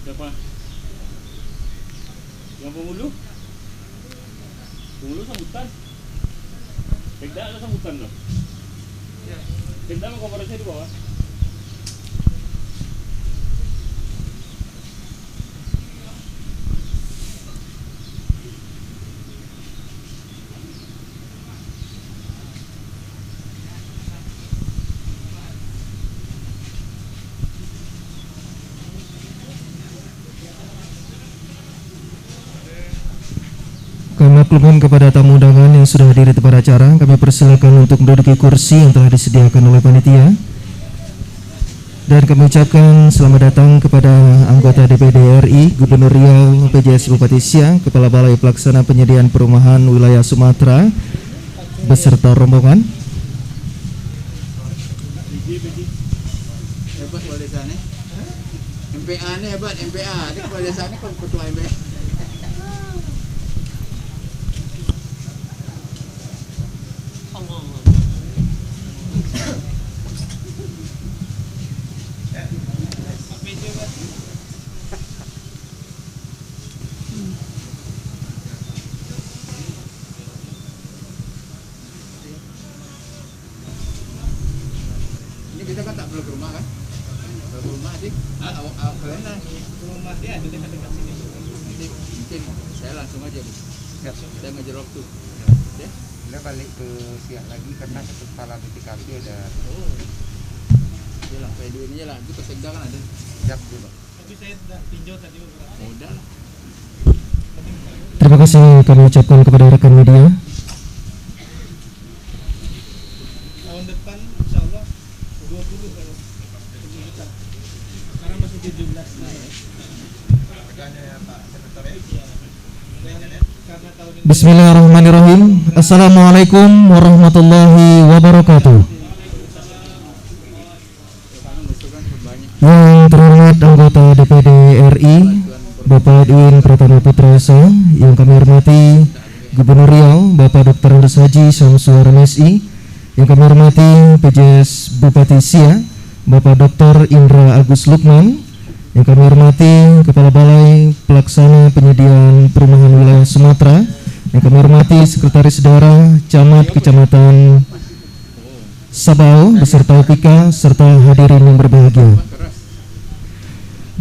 Siapa? Yang pemuluh? Pemuluh sambutan. Sekda ada sambutan loh. Ya. Sekda mau komparasi di bawah. Kami maklumkan kepada tamu undangan yang sudah hadir di tempat acara, kami persilakan untuk menduduki kursi yang telah disediakan oleh panitia. Dan kami ucapkan selamat datang kepada anggota DPD RI, Gubernur Riau, PJS Bupati Siak, Kepala Balai Pelaksana Penyediaan Perumahan Wilayah Sumatera, beserta rombongan. Hebat kepala desa nih. MPA nih hebat, MPA. Ini kepala desa nih ketua MPA. Ini kita kan tak perlu ke rumah kan? Ke rumah sih. Kalian lah. Rumah dia ada dekat-dekat sini. Mungkin saya langsung aja. Siap. Saya ngejar waktu. Ya. Dia balik ke Siak lagi karena kepala BPKP ada. Oh. Yalah, kayak duitnya aja lah. Itu ke Sekda kan ada. Siap dulu. Tapi saya tinjau tadi beberapa. Udah lah. Terima kasih kami ucapkan kepada rekan media. Tahun depan insya Allah 20 kalau juta. Sekarang masih 17 nah ya. Harganya ya Pak Senator ya. Karena tahun ini Bismillahirrahmanirrahim. Assalamualaikum warahmatullahi wabarakatuh. Yang terhormat anggota DPD RI Bapak Edwin Pratama Putrasa, yang kami hormati Gubernur Riau Bapak Dr. Andes Haji Syamsuar MSI, yang kami hormati PJS Bupati Siak Bapak Dr. Indra Agus Lukman, yang kami hormati Kepala Balai Pelaksana Penyediaan Perumahan Wilayah Sumatera, yang kami hormati Sekretaris Daerah Camat Kecamatan Sabau beserta UPK serta hadirin yang berbahagia.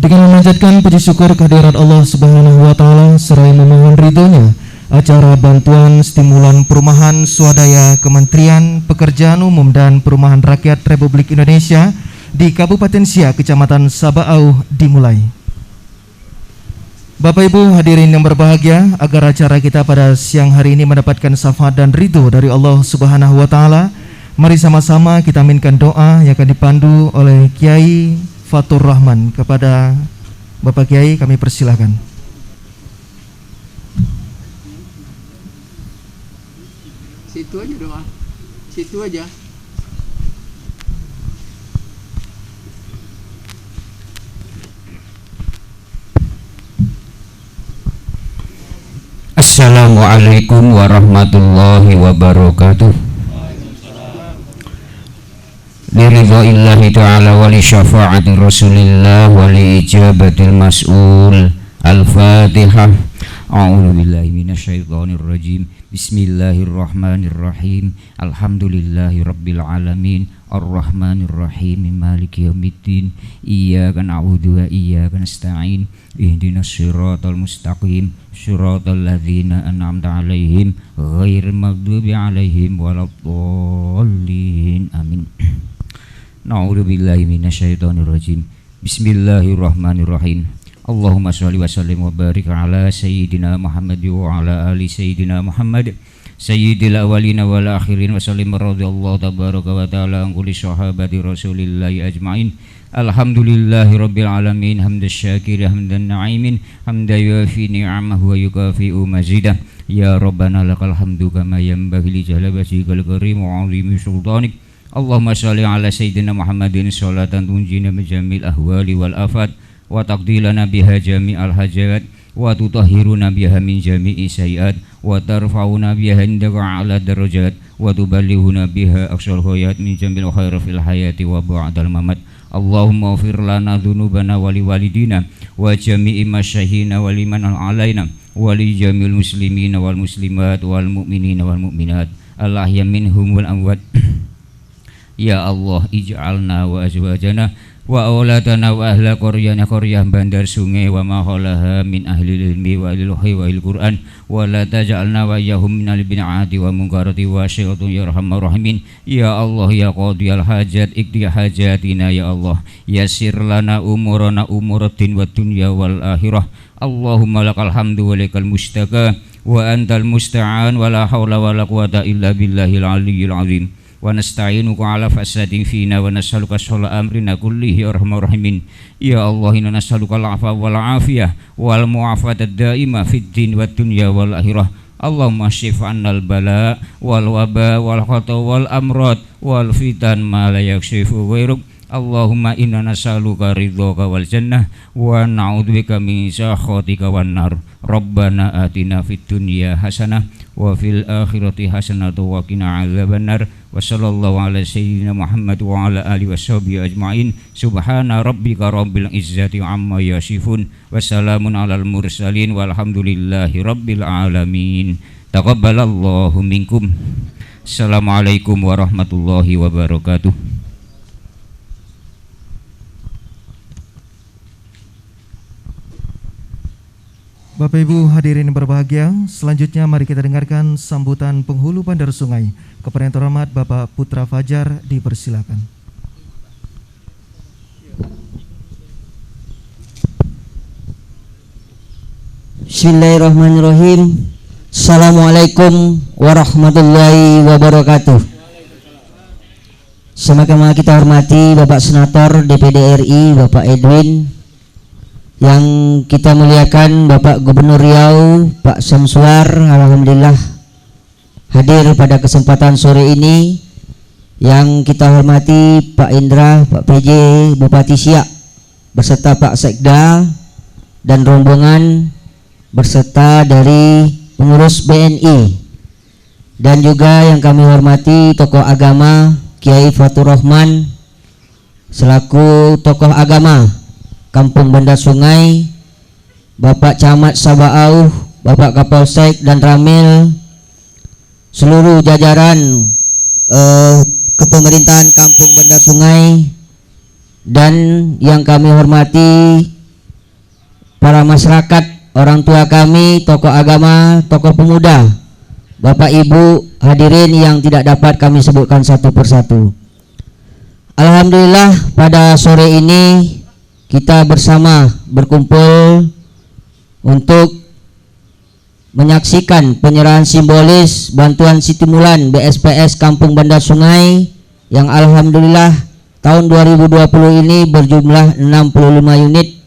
Dengan memanjatkan puji syukur kehadirat Allah Subhanahu wa taala seraya memohon ridhonya, acara bantuan stimulan perumahan swadaya Kementerian Pekerjaan Umum dan Perumahan Rakyat Republik Indonesia di Kabupaten Siak, Kecamatan Sabau dimulai. Bapak Ibu hadirin yang berbahagia, agar acara kita pada siang hari ini mendapatkan syafaat dan ridho dari Allah Subhanahu wa taala, mari sama-sama kita aminkan doa yang akan dipandu oleh Kiai Fatur Rahman. Kepada Bapak Kiai kami persilahkan. situ aja doa. Situ aja. Assalamualaikum warahmatullahi wabarakatuh. Liridha'illahi ta'ala wa li syafa'ati rasulillah wa li ijabatil mas'ul. Al-Fatihah. A'udzu billahi minasyaitonir rajim. Bismillahirrahmanirrahim. Alhamdulillahi rabbil alamin. Ar-Rahmanir Rahim. Maliki yaumiddin. Iyyaka na'budu wa iyyaka nasta'in. Ihdinas siratal mustaqim. Siratal ladzina an'amta 'alaihim ghairil maghdubi 'alaihim waladdallin. Amin. Na'udzu billahi minasyaitonir rajim. Bismillahirrahmanirrahim. Allahumma shalli wa sallim wa barik ala sayyidina Muhammad wa ala ali sayyidina Muhammad sayyidil awwalina wal akhirin wa sallim radhiyallahu tabaraka wa ta'ala an kulli sahabati rasulillahi ajmain. Alhamdulillahi rabbil alamin, hamdas syakir hamdan na'imin, hamdan yuafi ni'amahu wa yukafi'u mazidah. Ya Rabbana lakal hamdu kama yanbaghi li jalali wajhikal karim wa 'azimi sultanik. Allahumma shalli ala sayyidina Muhammadin sholatan tunjina min jamil ahwali wal afat wa taqdilana biha jami'al hajat wa tutahhiruna biha min jami'i sayiat wa tarfa'una biha indaka ala darajat wa tuballighuna biha aqsal ghayat min jamil khair fil hayati wa ba'dal mamat. Allahumma ighfir lana dzunubana wa liwalidina wa jami'i masyayina wa liman alaina wa li jamil muslimina wal muslimat wal mu'minina wal mu'minat al-ahya minhum wal amwat. Ya Allah, ij'alna wa azwajana wa auladana wa ahla qaryah bandar sungai wa ma khalaha min ahli ilmi wa ilhi wa il-Qur'an wa la taj'alna wa yahum minal bid'ati wa munkarati wa syaitan ya arhamar rahimin. Ya Allah ya qadiyal hajat ikdi hajatina ya Allah, yassir lana umurana umuraddin wa dunya wal akhirah. Allahumma lakal hamdu wa lakal mustaka wa antal musta'an wa la hawla wa la quwata illa billahil aliyyil azim. Wa nasta'inuka ala fasadin fina wa nas'aluka sholal amrina kullihi arhamar rahimin. Ya Allah, inna nas'aluka al-'afwa wal 'afiyah wal mu'afata ad-daimah fid din wad dunya wal akhirah. Allahumma shif 'annal bala wal waba wal khata wal amrad wal fitan ma la yakshifu ghairuk. Allahumma inna nas'aluka ridhaka wal jannah wa na'udzubika min sakhatika wan nar. Rabbana atina fid dunya hasanah wa fil akhirati hasanatan wa qina adzabannar. Wa sallallahu ala sayyidina Muhammad wa ala alihi washabihi ajmain. Subhana rabbika rabbil izzati amma yasifun wa salamun alal mursalin walhamdulillahi rabbil alamin. Taqabbalallahu minkum. Assalamualaikum warahmatullahi wabarakatuh. Bapak Ibu hadirin yang berbahagia, selanjutnya mari kita dengarkan sambutan penghulu Bandar Sungai. Kepada yang terhormat Bapak Putra Fajar, dipersilakan. Bismillahirrahmanirrahim. Assalamualaikum warahmatullahi wabarakatuh. Sama-sama kita hormati Bapak Senator DPD RI Bapak Edwin, yang kita muliakan Bapak Gubernur Riau Pak Samsuar, alhamdulillah hadir pada kesempatan sore ini. Yang kita hormati Pak Indra, Pak PJ Bupati Siak beserta Pak Sekda dan rombongan berserta dari pengurus BNI, dan juga yang kami hormati tokoh agama Kiai Fatur Rahman selaku tokoh agama Kampung Bandar Sungai, Bapak Camat Sabau, Bapak Kapolsek dan Ramil, seluruh jajaran kepemerintahan Kampung Bandar Sungai, dan yang kami hormati para masyarakat, orang tua kami, tokoh agama, tokoh pemuda, Bapak Ibu hadirin yang tidak dapat kami sebutkan satu persatu. Alhamdulillah pada sore ini kita bersama berkumpul untuk menyaksikan penyerahan simbolis bantuan stimulan BSPS Kampung Bandar Sungai yang alhamdulillah tahun 2020 ini berjumlah 65 unit,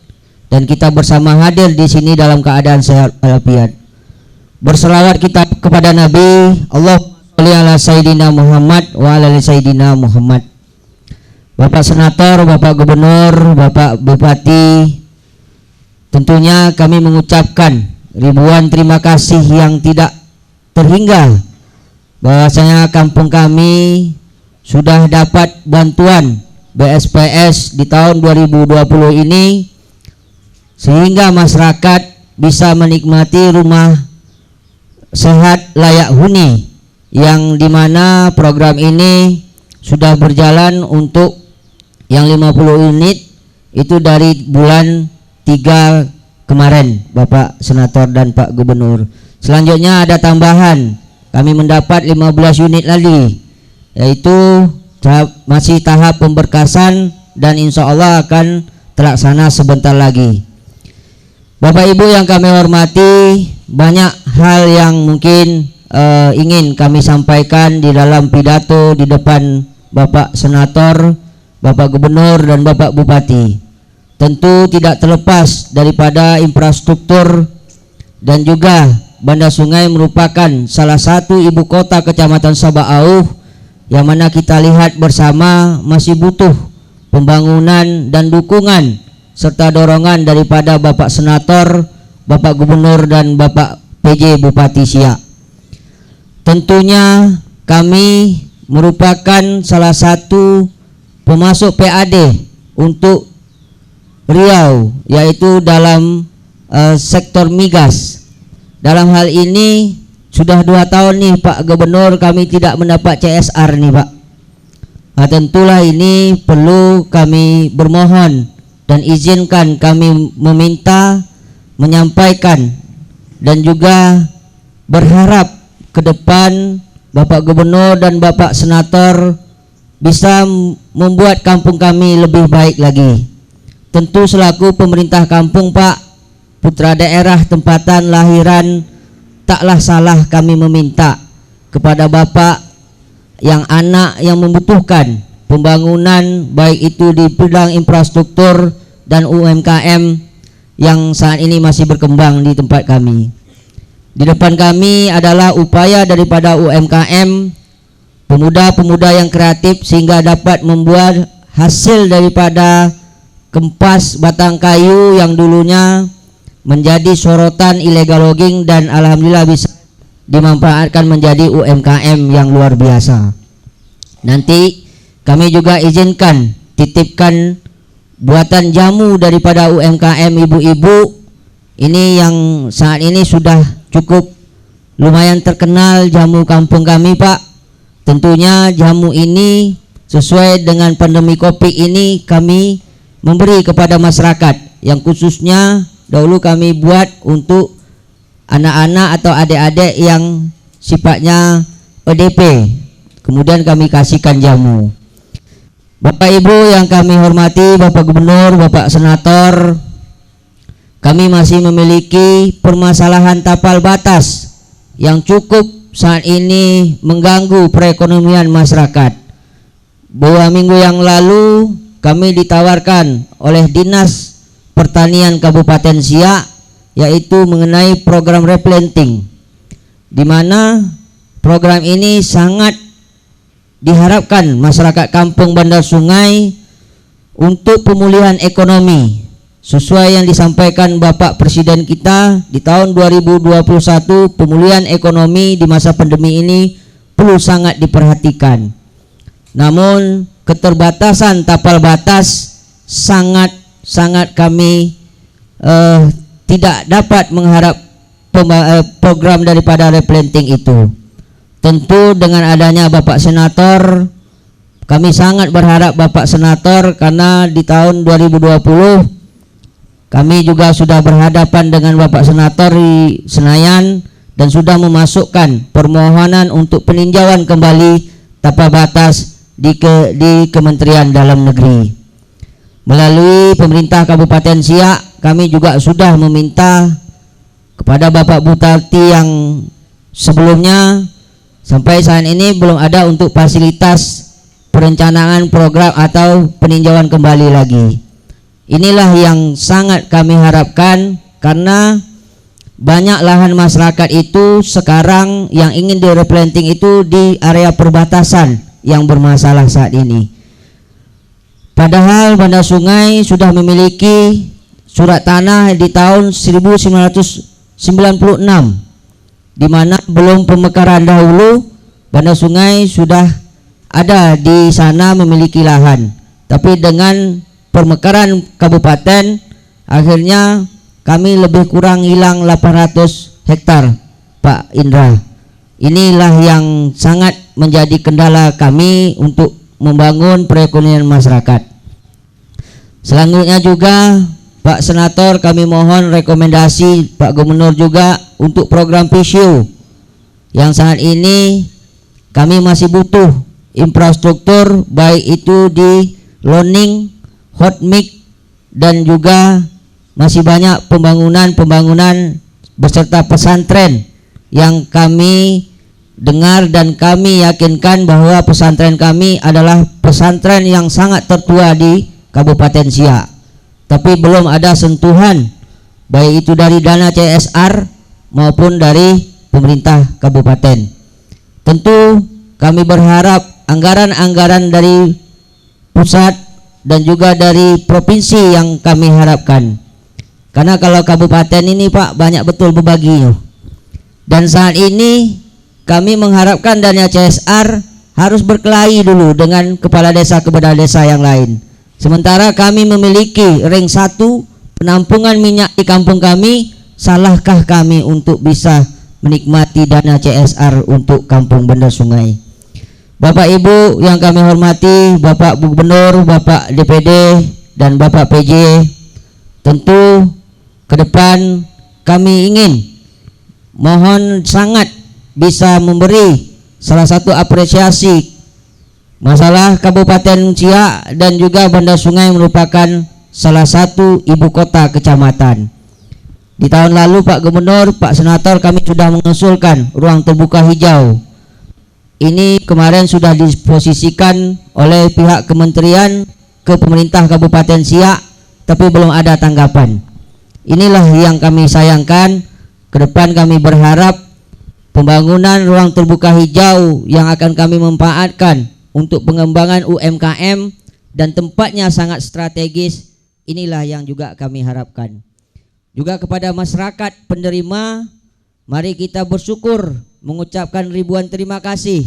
dan kita bersama hadir di sini dalam keadaan sehat walafiat. Berselawat kita kepada Nabi, Allahumma sholli ala Sayyidina Muhammad wa ala Sayyidina Muhammad. Bapak Senator, Bapak Gubernur, Bapak Bupati, tentunya kami mengucapkan ribuan terima kasih yang tidak terhingga bahwasanya kampung kami sudah dapat bantuan BSPS di tahun 2020 ini, sehingga masyarakat bisa menikmati rumah sehat layak huni, yang dimana program ini sudah berjalan untuk yang 50 unit itu dari bulan 3 kemarin Bapak Senator dan Pak Gubernur. Selanjutnya ada tambahan, kami mendapat 15 unit lagi, yaitu masih tahap pemberkasan dan insya Allah akan terlaksana sebentar lagi. Bapak Ibu yang kami hormati, banyak hal yang mungkin ingin kami sampaikan di dalam pidato di depan Bapak Senator, Bapak Gubernur dan Bapak Bupati. Tentu tidak terlepas daripada infrastruktur, dan juga Bandar Sungai merupakan salah satu ibu kota Kecamatan Sabau yang mana kita lihat bersama masih butuh pembangunan dan dukungan serta dorongan daripada Bapak Senator, Bapak Gubernur dan Bapak PJ Bupati Siak. Tentunya kami merupakan salah satu pemasok PAD untuk Riau, yaitu dalam sektor migas. Dalam hal ini sudah 2 tahun nih Pak Gubernur kami tidak mendapat CSR nih Pak. Nah, tentulah ini perlu kami bermohon dan izinkan kami meminta, menyampaikan dan juga berharap ke depan Bapak Gubernur dan Bapak Senator bisa membuat kampung kami lebih baik lagi. Tentu selaku pemerintah kampung Pak, putra daerah tempatan lahiran, taklah salah kami meminta kepada Bapak yang anak yang membutuhkan pembangunan baik itu di bidang infrastruktur dan UMKM yang saat ini masih berkembang di tempat kami. Di depan kami adalah upaya daripada UMKM, pemuda-pemuda yang kreatif sehingga dapat membuat hasil daripada kempas batang kayu yang dulunya menjadi sorotan illegal logging dan alhamdulillah bisa dimanfaatkan menjadi UMKM yang luar biasa. Nanti kami juga izinkan titipkan buatan jamu daripada UMKM ibu-ibu ini yang saat ini sudah cukup lumayan terkenal jamu kampung kami Pak. Tentunya jamu ini sesuai dengan pandemi Covid ini kami memberi kepada masyarakat yang khususnya dahulu kami buat untuk anak-anak atau adik-adik yang sifatnya ODP, kemudian kami kasihkan jamu. Bapak Ibu yang kami hormati, Bapak Gubernur, Bapak Senator, kami masih memiliki permasalahan tapal batas yang cukup saat ini mengganggu perekonomian masyarakat. 2 minggu yang lalu kami ditawarkan oleh Dinas Pertanian Kabupaten Siak yaitu mengenai program replanting, di mana program ini sangat diharapkan masyarakat Kampung Bandar Sungai untuk pemulihan ekonomi sesuai yang disampaikan Bapak Presiden kita di tahun 2021. Pemulihan ekonomi di masa pandemi ini perlu sangat diperhatikan, namun keterbatasan tapal batas sangat kami tidak dapat mengharap program daripada replanting itu. Tentu dengan adanya Bapak Senator, kami sangat berharap Bapak Senator, karena di tahun 2020 kami juga sudah berhadapan dengan Bapak Senator di Senayan dan sudah memasukkan permohonan untuk peninjauan kembali tapal batas di Kementerian Dalam Negeri. Melalui pemerintah Kabupaten Siak, kami juga sudah meminta kepada Bapak Bupati yang sebelumnya sampai saat ini belum ada untuk fasilitas perencanaan program atau peninjauan kembali lagi. Inilah yang sangat kami harapkan, karena banyak lahan masyarakat itu sekarang yang ingin direplanting itu di area perbatasan yang bermasalah saat ini. Padahal Bandar Sungai sudah memiliki surat tanah di tahun 1996, di mana belum pemekaran dahulu Bandar Sungai sudah ada di sana memiliki lahan. Tapi dengan pemekaran kabupaten akhirnya kami lebih kurang hilang 800 hektar Pak Indra. Inilah yang sangat menjadi kendala kami untuk membangun perekonomian masyarakat. Selanjutnya juga Pak Senator, kami mohon rekomendasi Pak Gubernur juga untuk program PISU yang saat ini kami masih butuh infrastruktur, baik itu di loading, hot mix, dan juga masih banyak pembangunan beserta pesantren yang kami dengar dan kami yakinkan bahwa pesantren kami adalah pesantren yang sangat tertua di Kabupaten Siak, tapi belum ada sentuhan baik itu dari dana CSR maupun dari pemerintah kabupaten. Tentu kami berharap anggaran-anggaran dari pusat dan juga dari provinsi yang kami harapkan, karena kalau kabupaten ini Pak banyak betul berbagi, dan saat ini kami mengharapkan dana CSR harus berkelahi dulu dengan kepala desa yang lain. Sementara kami memiliki ring 1 penampungan minyak di kampung kami, salahkah kami untuk bisa menikmati dana CSR untuk Kampung Bandar Sungai? Bapak Ibu yang kami hormati, Bapak Gubernur, Bapak DPD, dan Bapak PJ, tentu ke depan kami ingin mohon sangat bisa memberi salah satu apresiasi masalah Kabupaten Siak dan juga Bandar Sungai merupakan salah satu ibu kota kecamatan. Di tahun lalu Pak Gubernur, Pak Senator, kami sudah mengusulkan ruang terbuka hijau. Ini kemarin sudah diposisikan oleh pihak kementerian ke pemerintah Kabupaten Siak, tapi belum ada tanggapan. Inilah yang kami sayangkan. Ke depan kami berharap pembangunan ruang terbuka hijau yang akan kami manfaatkan untuk pengembangan UMKM dan tempatnya sangat strategis, inilah yang juga kami harapkan. Juga kepada masyarakat penerima, mari kita bersyukur, mengucapkan ribuan terima kasih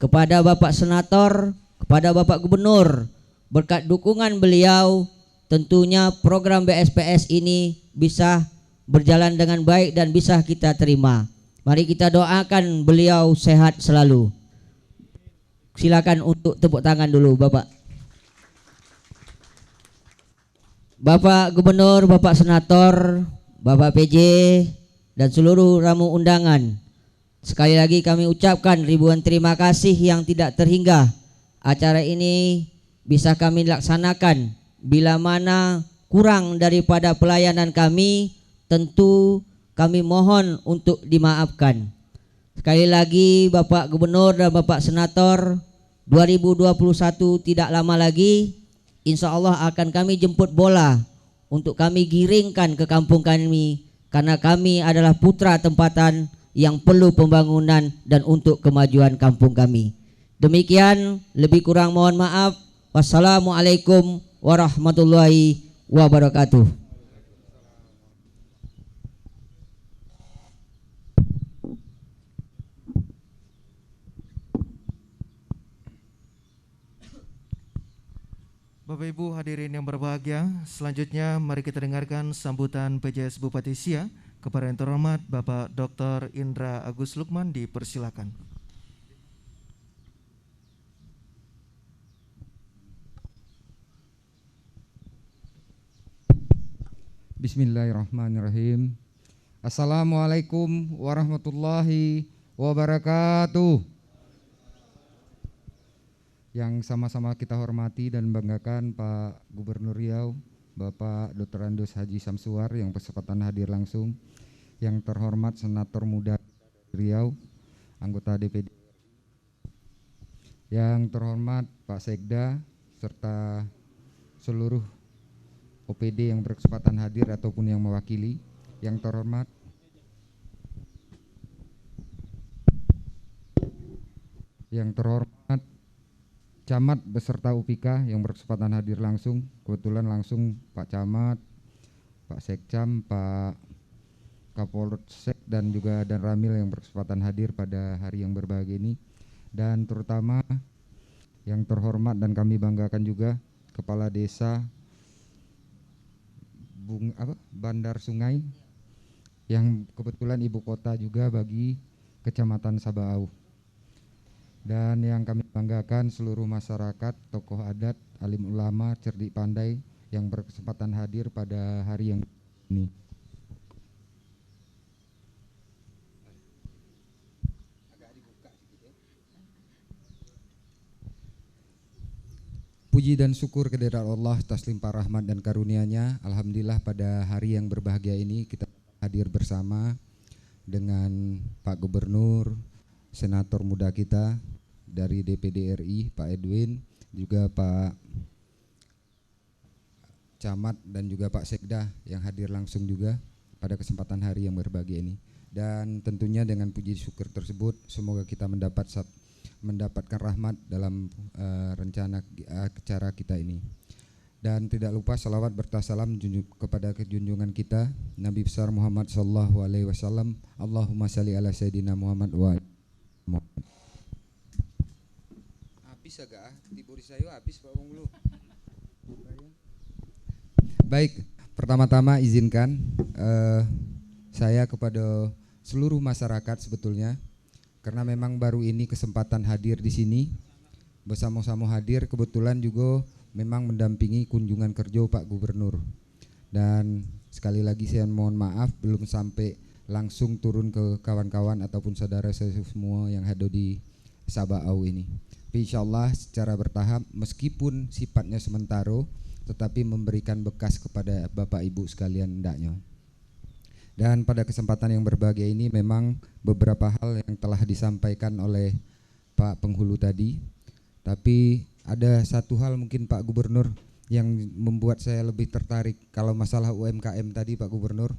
kepada Bapak Senator, kepada Bapak Gubernur. Berkat dukungan beliau, tentunya program BSPS ini bisa berjalan dengan baik dan bisa kita terima. Mari kita doakan beliau sehat selalu. Silakan untuk tepuk tangan dulu Bapak. Bapak Gubernur, Bapak Senator, Bapak PJ, dan seluruh ramu undangan. Sekali lagi kami ucapkan ribuan terima kasih yang tidak terhingga. Acara ini bisa kami laksanakan. Bila mana kurang daripada pelayanan kami, tentu kami mohon untuk dimaafkan. Sekali lagi Bapak Gubernur dan Bapak Senator, 2021 tidak lama lagi, insya Allah akan kami jemput bola untuk kami giringkan ke kampung kami, karena kami adalah putra tempatan yang perlu pembangunan dan untuk kemajuan kampung kami. Demikian, lebih kurang mohon maaf. Wassalamualaikum warahmatullahi wabarakatuh. Bapak Ibu hadirin yang berbahagia, selanjutnya mari kita dengarkan sambutan PJS Bupati Siak kepada yang terhormat Bapak Dr. Indra Agus Lukman, dipersilakan. Bismillahirrahmanirrahim. Assalamualaikum warahmatullahi wabarakatuh. Yang sama-sama kita hormati dan banggakan Pak Gubernur Riau, Bapak Dr. Andos Haji Samsuar yang berkesempatan hadir langsung, yang terhormat Senator Muda Riau, anggota DPD, yang terhormat Pak Sekda, serta seluruh OPD yang berkesempatan hadir ataupun yang mewakili, yang terhormat Camat beserta UPK yang berkesempatan hadir langsung, kebetulan langsung Pak Camat, Pak Sekcam, Pak Kapolsek dan juga Dan Ramil yang berkesempatan hadir pada hari yang berbahagia ini, dan terutama yang terhormat dan kami banggakan juga Kepala Desa Bandar Sungai yang kebetulan ibu kota juga bagi Kecamatan Sabaau. Dan yang kami banggakan seluruh masyarakat, tokoh adat, alim ulama, cerdik pandai yang berkesempatan hadir pada hari yang ini. Puji dan syukur kehadirat Allah atas limpah rahmat dan karunia-Nya. Alhamdulillah pada hari yang berbahagia ini kita hadir bersama dengan Pak Gubernur, Senator muda kita dari DPD RI, Pak Edwin, juga Pak Camat dan juga Pak Sekda yang hadir langsung juga pada kesempatan hari yang berbahagia ini. Dan tentunya dengan puji syukur tersebut semoga kita mendapatkan rahmat dalam rencana acara kita ini. Dan tidak lupa salawat bertasalam kepada junjungan kita Nabi besar Muhammad sallallahu alaihi wasallam. Allahumma shalli ala sayyidina Muhammad wa Muhammad. Habis agak tibur saya habis Pak Wong lu. Baik, pertama-tama izinkan saya kepada seluruh masyarakat sebetulnya, karena memang baru ini kesempatan hadir di sini, bersama-sama hadir, kebetulan juga memang mendampingi kunjungan kerja Pak Gubernur. Dan sekali lagi saya mohon maaf belum sampai langsung turun ke kawan-kawan ataupun saudara saya semua yang ada di Sabau ini. Tapi insyaallah secara bertahap, meskipun sifatnya sementara, tetapi memberikan bekas kepada Bapak Ibu sekalian hendaknya. Dan pada kesempatan yang berbahagia ini memang beberapa hal yang telah disampaikan oleh Pak Penghulu tadi, tapi ada satu hal mungkin Pak Gubernur yang membuat saya lebih tertarik kalau masalah UMKM tadi Pak Gubernur.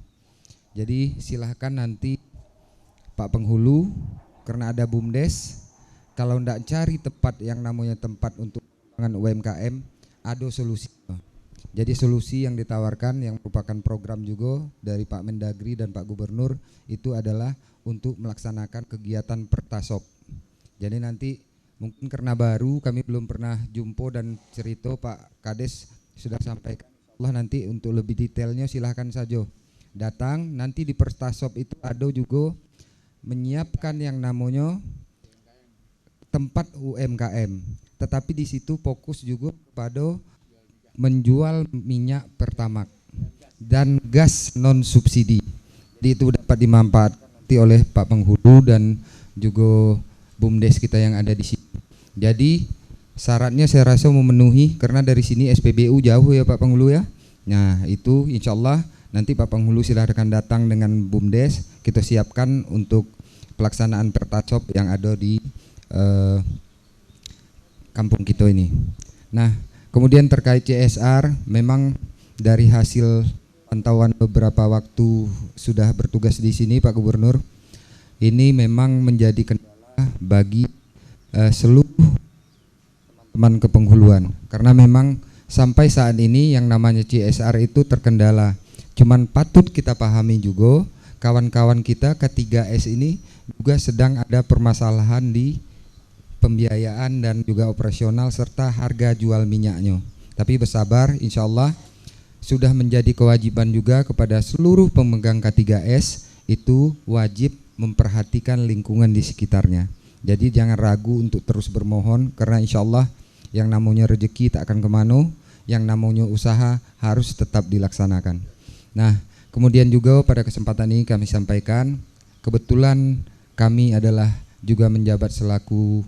Jadi silahkan nanti Pak Penghulu, karena ada BUMDes, kalau tidak cari tempat yang namanya tempat untuk pengembangan UMKM, ada solusi. Jadi solusi yang ditawarkan yang merupakan program juga dari Pak Mendagri dan Pak Gubernur itu adalah untuk melaksanakan kegiatan Pertasop. Jadi nanti mungkin karena baru kami belum pernah jumpa dan cerita, Pak Kades sudah sampaikan. Allah nanti untuk lebih detailnya silahkan saja datang. Nanti di Pertasop itu ada juga menyiapkan yang namanya tempat UMKM. Tetapi di situ fokus juga pada menjual minyak pertamak dan gas non subsidi. Jadi itu dapat dimanfaatkan oleh Pak Penghulu dan juga BUMDes kita yang ada di sini. Jadi syaratnya saya rasa memenuhi, karena dari sini SPBU jauh ya Pak Penghulu ya. Nah itu insya Allah nanti Pak Penghulu silahkan datang dengan BUMDes, kita siapkan untuk pelaksanaan Pertasop yang ada di kampung kita ini. Nah, kemudian terkait CSR, memang dari hasil pantauan beberapa waktu sudah bertugas di sini Pak Gubernur, ini memang menjadi kendala bagi seluruh teman kepenghuluan, karena memang sampai saat ini yang namanya CSR itu terkendala. Cuman patut kita pahami juga kawan-kawan kita K3S ini juga sedang ada permasalahan di pembiayaan dan juga operasional serta harga jual minyaknya. Tapi bersabar, insya Allah sudah menjadi kewajiban juga kepada seluruh pemegang K3S itu wajib memperhatikan lingkungan di sekitarnya. Jadi jangan ragu untuk terus bermohon, karena insya Allah yang namanya rezeki tak akan kemana, yang namanya usaha harus tetap dilaksanakan. Nah, kemudian juga pada kesempatan ini kami sampaikan, kebetulan kami adalah juga menjabat selaku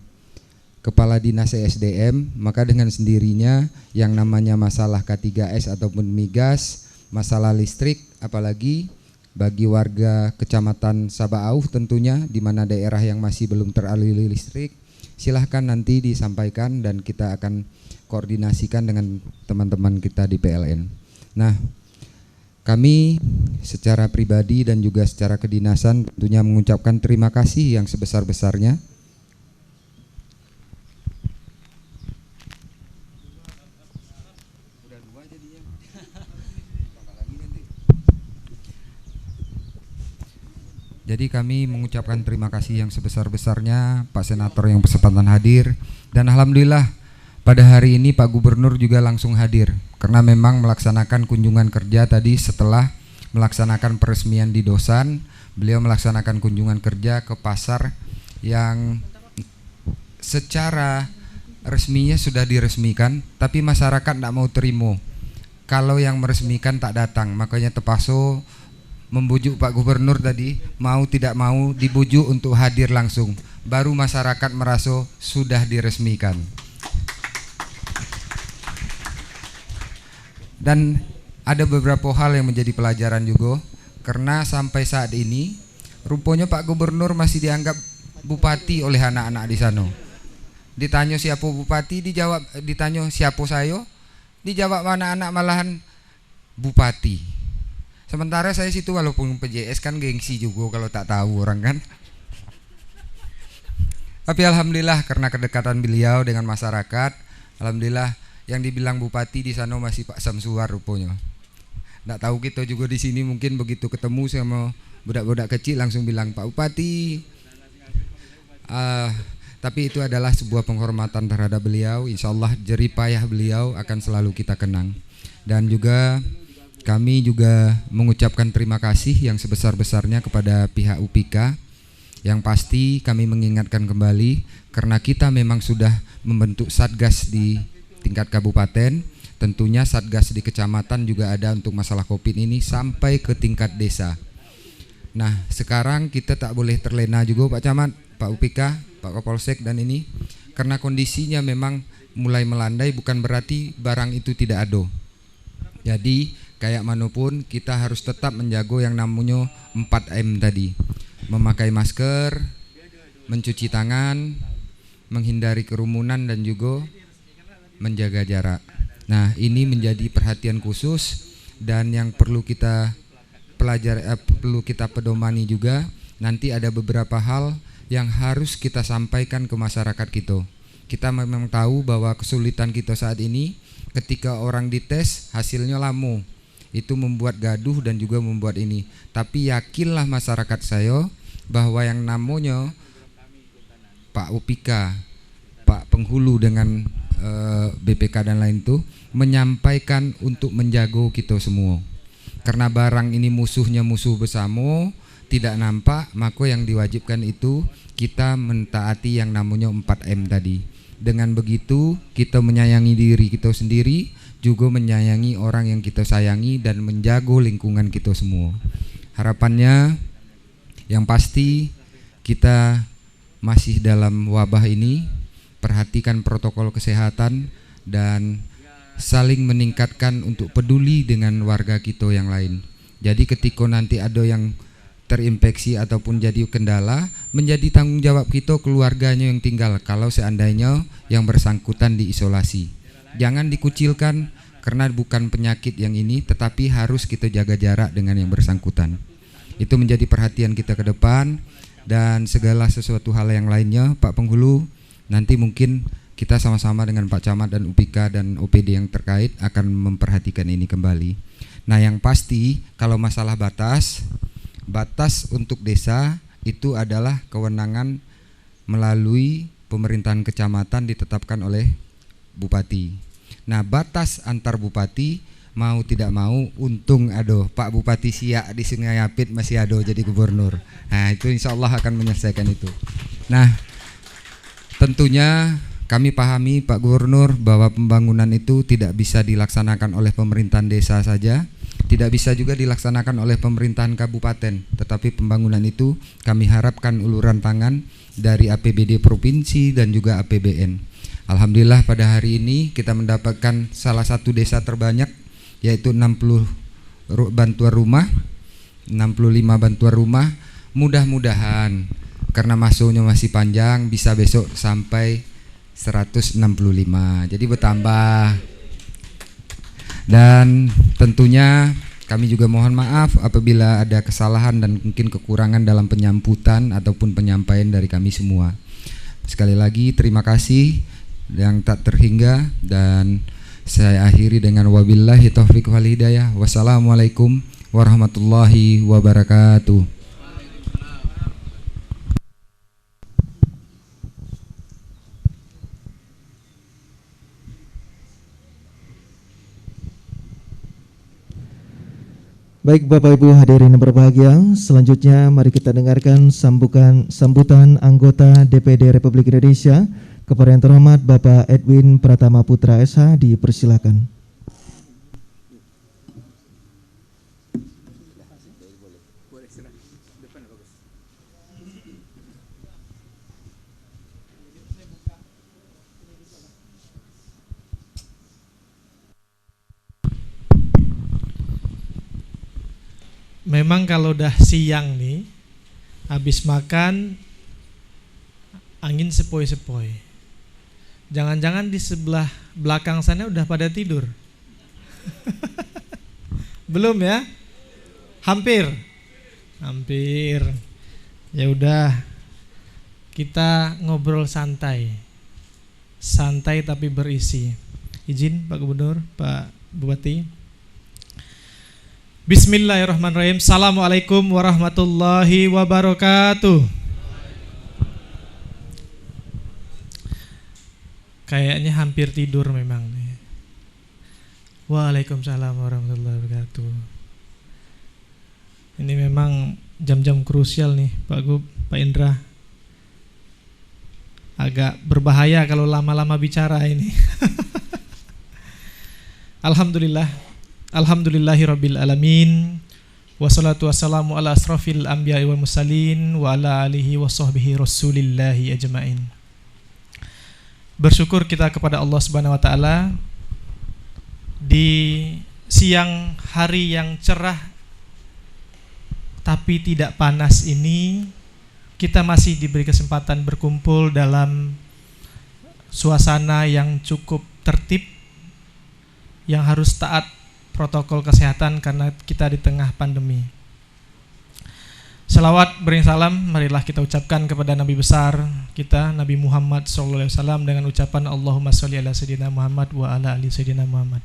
Kepala Dinas ESDM, maka dengan sendirinya yang namanya masalah K3S ataupun migas, masalah listrik, apalagi bagi warga Kecamatan Sabau tentunya di mana daerah yang masih belum teraliri listrik, silahkan nanti disampaikan dan kita akan koordinasikan dengan teman-teman kita di PLN. Nah, kami secara pribadi dan juga secara kedinasan tentunya mengucapkan terima kasih yang sebesar-besarnya Jadi kami mengucapkan terima kasih yang sebesar-besarnya Pak Senator yang berkesempatan hadir, dan alhamdulillah pada hari ini Pak Gubernur juga langsung hadir karena memang melaksanakan kunjungan kerja tadi. Setelah melaksanakan peresmian di Dosan, beliau melaksanakan kunjungan kerja ke pasar yang secara resminya sudah diresmikan, tapi masyarakat tidak mau terima kalau yang meresmikan tak datang. Makanya terpaksa membujuk Pak Gubernur tadi, mau tidak mau dibujuk untuk hadir langsung, baru masyarakat merasa sudah diresmikan. Dan ada beberapa hal yang menjadi pelajaran juga, karena sampai saat ini rupanya Pak Gubernur masih dianggap bupati oleh anak-anak di sana. Ditanya siapa bupati, dijawab, ditanya siapa saya, dijawab anak-anak malahan bupati. Sementara saya situ walaupun PJS kan gengsi juga kalau tak tahu orang kan. Tapi alhamdulillah karena kedekatan beliau dengan masyarakat, alhamdulillah yang dibilang bupati di sana masih Pak Samsuar rupanya. Nggak tahu kita juga di sini mungkin begitu ketemu sama budak-budak kecil langsung bilang Pak Bupati. Tapi itu adalah sebuah penghormatan terhadap beliau. Insya Allah jerih payah beliau akan selalu kita kenang. Dan juga kami juga mengucapkan terima kasih yang sebesar-besarnya kepada pihak UPIKA. Yang pasti kami mengingatkan kembali, karena kita memang sudah membentuk satgas di tingkat kabupaten, tentunya satgas di kecamatan juga ada untuk masalah COVID ini sampai ke tingkat desa. Nah, sekarang kita tak boleh terlena juga Pak Camat, Pak UPIKA, Pak Kapolsek dan ini, karena kondisinya memang mulai melandai, bukan berarti barang itu tidak ada. Jadi kayak manapun kita harus tetap menjaga yang namanya 4M tadi. Memakai masker, mencuci tangan, menghindari kerumunan dan juga menjaga jarak. Nah, ini menjadi perhatian khusus dan yang perlu kita pelajari, perlu kita pedomani juga. Nanti ada beberapa hal yang harus kita sampaikan ke masyarakat kita. Kita memang tahu bahwa kesulitan kita saat ini ketika orang dites hasilnya lama, itu membuat gaduh dan juga membuat ini. Tapi yakinlah masyarakat saya bahwa yang namanya Pak UPIKA, Pak Penghulu dengan BPK dan lain itu menyampaikan untuk menjaga kita semua. Karena barang ini musuhnya musuh bersama, tidak nampak, maka yang diwajibkan itu kita mentaati yang namanya 4M tadi. Dengan begitu kita menyayangi diri kita sendiri, juga menyayangi orang yang kita sayangi dan menjaga lingkungan kita semua. Harapannya yang pasti kita masih dalam wabah ini, perhatikan protokol kesehatan dan saling meningkatkan untuk peduli dengan warga kita yang lain. Jadi ketika nanti ada yang terinfeksi ataupun jadi kendala, menjadi tanggung jawab kita keluarganya yang tinggal kalau seandainya yang bersangkutan diisolasi. Jangan dikucilkan karena bukan penyakit yang ini, tetapi harus kita jaga jarak dengan yang bersangkutan. Itu menjadi perhatian kita ke depan, dan segala sesuatu hal yang lainnya Pak Penghulu, nanti mungkin kita sama-sama dengan Pak Camat dan UPIKA dan OPD yang terkait akan memperhatikan ini kembali. Nah, yang pasti kalau masalah batas untuk desa itu adalah kewenangan melalui pemerintahan kecamatan ditetapkan oleh bupati. Nah, batas antar bupati mau tidak mau, untung ada Pak Bupati Siak di Sungai Apit masih ada jadi gubernur. Nah, itu insya Allah akan menyelesaikan itu. Nah, tentunya kami pahami Pak Gubernur bahwa pembangunan itu tidak bisa dilaksanakan oleh pemerintahan desa saja, tidak bisa juga dilaksanakan oleh pemerintahan kabupaten, tetapi pembangunan itu kami harapkan uluran tangan dari APBD provinsi dan juga APBN. Alhamdulillah pada hari ini kita mendapatkan salah satu desa terbanyak, yaitu 60 bantuan rumah, 65 bantuan rumah. Mudah-mudahan karena masuknya masih panjang bisa besok sampai 165, jadi bertambah. Dan tentunya kami juga mohon maaf apabila ada kesalahan dan mungkin kekurangan dalam penyambutan ataupun penyampaian dari kami semua. Sekali lagi terima kasih yang tak terhingga, dan saya akhiri dengan wabillahi taufiq wal hidayah. Wassalamualaikum warahmatullahi wabarakatuh. Baik Bapak Ibu hadirin yang berbahagia, selanjutnya mari kita dengarkan sambutan anggota DPD Republik Indonesia kepada yang terhormat Bapak Edwin Pratama Putra SH, dipersilakan. Memang kalau udah siang nih, habis makan angin sepoi-sepoi. Jangan-jangan di sebelah belakang sana udah pada tidur. Belum ya? Hampir. Ya udah, kita ngobrol santai. Santai tapi berisi. Izin Pak Gubernur, Pak Bupati. Bismillahirrahmanirrahim. Assalamualaikum warahmatullahi wabarakatuh. Kayaknya hampir tidur memang nih. Waalaikumsalam warahmatullahi wabarakatuh. Ini memang jam-jam krusial nih Pak Gub, Pak Indra. Agak berbahaya kalau lama-lama bicara ini. Alhamdulillah, alhamdulillahirabbil alamin. Wassalatu wassalamu ala asrafil anbiya'i wal mursalin wa ala alihi wa sahbihi rasulillahi ajmain. Bersyukur kita kepada Allah Subhanahu wa taala di siang hari yang cerah tapi tidak panas ini, kita masih diberi kesempatan berkumpul dalam suasana yang cukup tertib, yang harus taat protokol kesehatan karena kita di tengah pandemi. Selawat bering salam marilah kita ucapkan kepada Nabi besar kita, Nabi Muhammad SAW, dengan ucapan Allahumma sholli ala sayyidina Muhammad wa ala ali sayyidina Muhammad.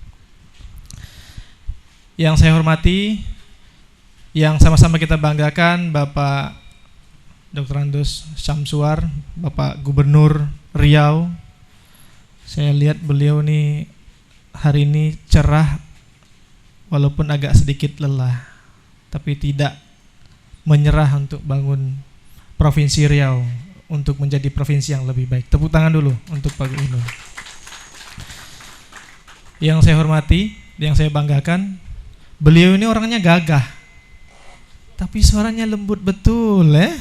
Yang saya hormati, yang sama-sama kita banggakan, Bapak Dr. Andus Syamsuar, Bapak Gubernur Riau. Saya lihat beliau nih hari ini cerah, walaupun agak sedikit lelah, tapi tidak menyerah untuk bangun Provinsi Riau untuk menjadi provinsi yang lebih baik. Tepuk tangan dulu untuk Pak Gubernur. Yang saya hormati, yang saya banggakan, beliau ini orangnya gagah, tapi suaranya lembut betul ya.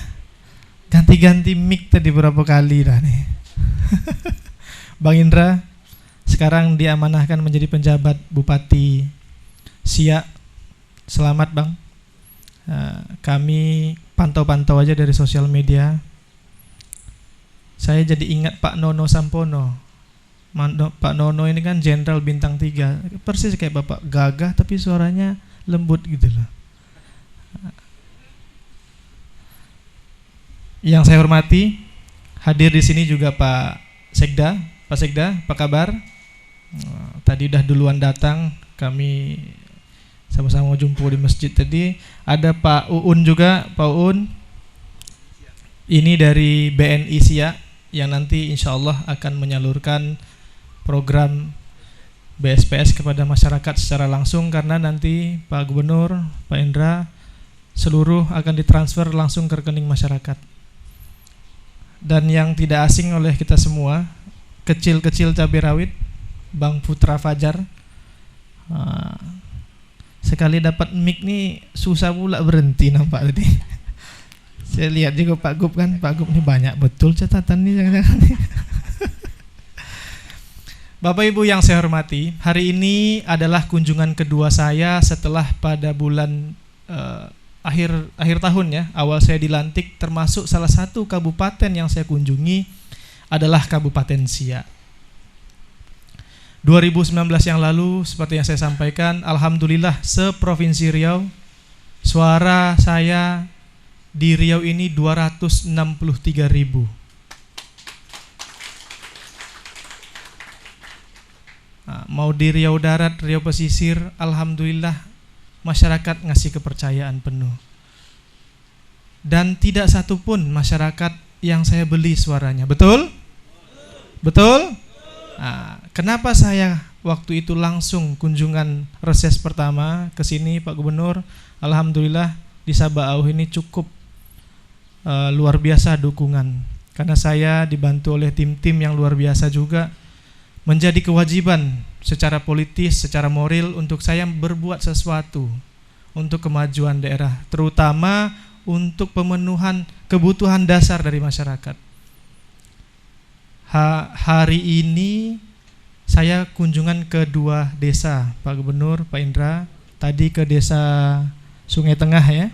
Ganti-ganti mic tadi berapa kali dah nih. Bang Indra sekarang diamanahkan menjadi penjabat Bupati Siak. Selamat Bang. Kami pantau-pantau aja dari sosial media. Saya jadi ingat Pak Nono Sampono. Pak Nono ini kan jenderal bintang 3, persis kayak Bapak, gagah tapi suaranya lembut gitu loh. Yang saya hormati, hadir di sini juga Pak Sekda. Pak Sekda, apa kabar? Tadi udah duluan datang, kami sama-sama jumpa di masjid tadi. Ada Pak Uun juga, Pak Uun. Ini dari BNI Siak yang nanti insya Allah akan menyalurkan program BSPS kepada masyarakat secara langsung, karena nanti Pak Gubernur, Pak Indra, seluruh akan ditransfer langsung ke rekening masyarakat. Dan yang tidak asing oleh kita semua, kecil-kecil cabai rawit, Bang Putra Fajar. Sekali dapat mic nih susah pula berhenti nampak tadi. Saya lihat juga Pak Gub kan, Pak Gub ini banyak betul catatan nih, jangan-jangan. Bapak Ibu yang saya hormati, hari ini adalah kunjungan kedua saya setelah pada bulan akhir tahun ya, awal saya dilantik, termasuk salah satu kabupaten yang saya kunjungi adalah Kabupaten Siak. 2019 yang lalu, seperti yang saya sampaikan, alhamdulillah seprovinsi Riau, suara saya di Riau ini 263.000. Mau di Riau Darat, Riau Pesisir, alhamdulillah masyarakat ngasih kepercayaan penuh. Dan tidak satupun masyarakat yang saya beli suaranya. Betul? Betul? Kenapa saya waktu itu langsung kunjungan reses pertama ke sini Pak Gubernur? Alhamdulillah di Sabau ini cukup luar biasa dukungan. Karena saya dibantu oleh tim-tim yang luar biasa juga. Menjadi kewajiban secara politis, secara moral untuk saya berbuat sesuatu untuk kemajuan daerah, terutama untuk pemenuhan kebutuhan dasar dari masyarakat. Hari ini saya kunjungan ke 2 desa, Pak Gubernur, Pak Indra. Tadi ke desa Sungai Tengah ya,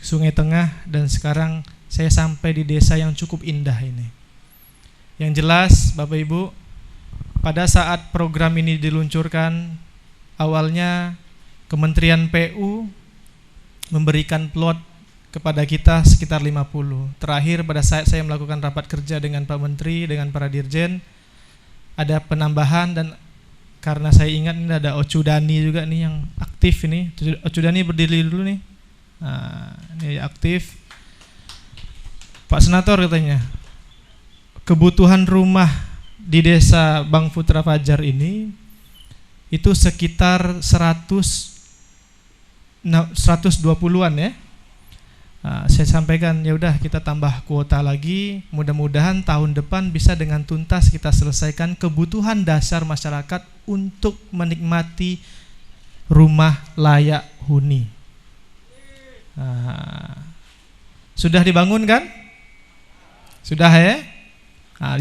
Sungai Tengah, dan sekarang saya sampai di desa yang cukup indah ini. Yang jelas Bapak Ibu, pada saat program ini diluncurkan, awalnya Kementerian PU memberikan plot kepada kita sekitar 50. Terakhir pada saat saya melakukan rapat kerja dengan Pak Menteri, dengan para dirjen, ada penambahan. Dan karena saya ingat ini ada Ocudani juga nih yang aktif ini. Ocudani berdiri dulu nih. Ini aktif. Pak Senator katanya, kebutuhan rumah di desa Bang Putra Fajar ini itu sekitar 120-an ya. Saya sampaikan ya udah kita tambah kuota lagi, mudah-mudahan tahun depan bisa dengan tuntas kita selesaikan kebutuhan dasar masyarakat untuk menikmati rumah layak huni. Sudah dibangun kan? Sudah ya?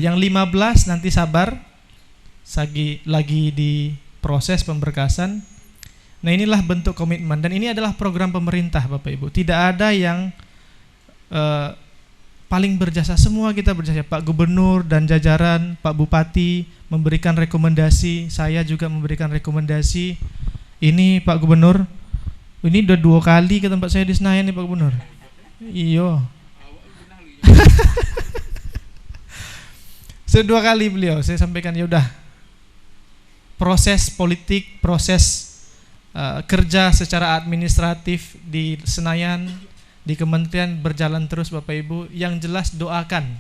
Yang 15 nanti sabar, lagi di proses pemberkasan. Nah, inilah bentuk komitmen, dan ini adalah program pemerintah Bapak Ibu. Tidak ada yang paling berjasa, semua kita berjasa. Pak Gubernur dan jajaran, Pak Bupati memberikan rekomendasi, saya juga memberikan rekomendasi. Ini Pak Gubernur, ini udah 2 kali ke tempat saya di Senayan nih Pak Gubernur. Iyo. Sedua kali beliau saya sampaikan ya udah. Proses politik, proses kerja secara administratif di Senayan, di kementerian berjalan terus Bapak Ibu. Yang jelas doakan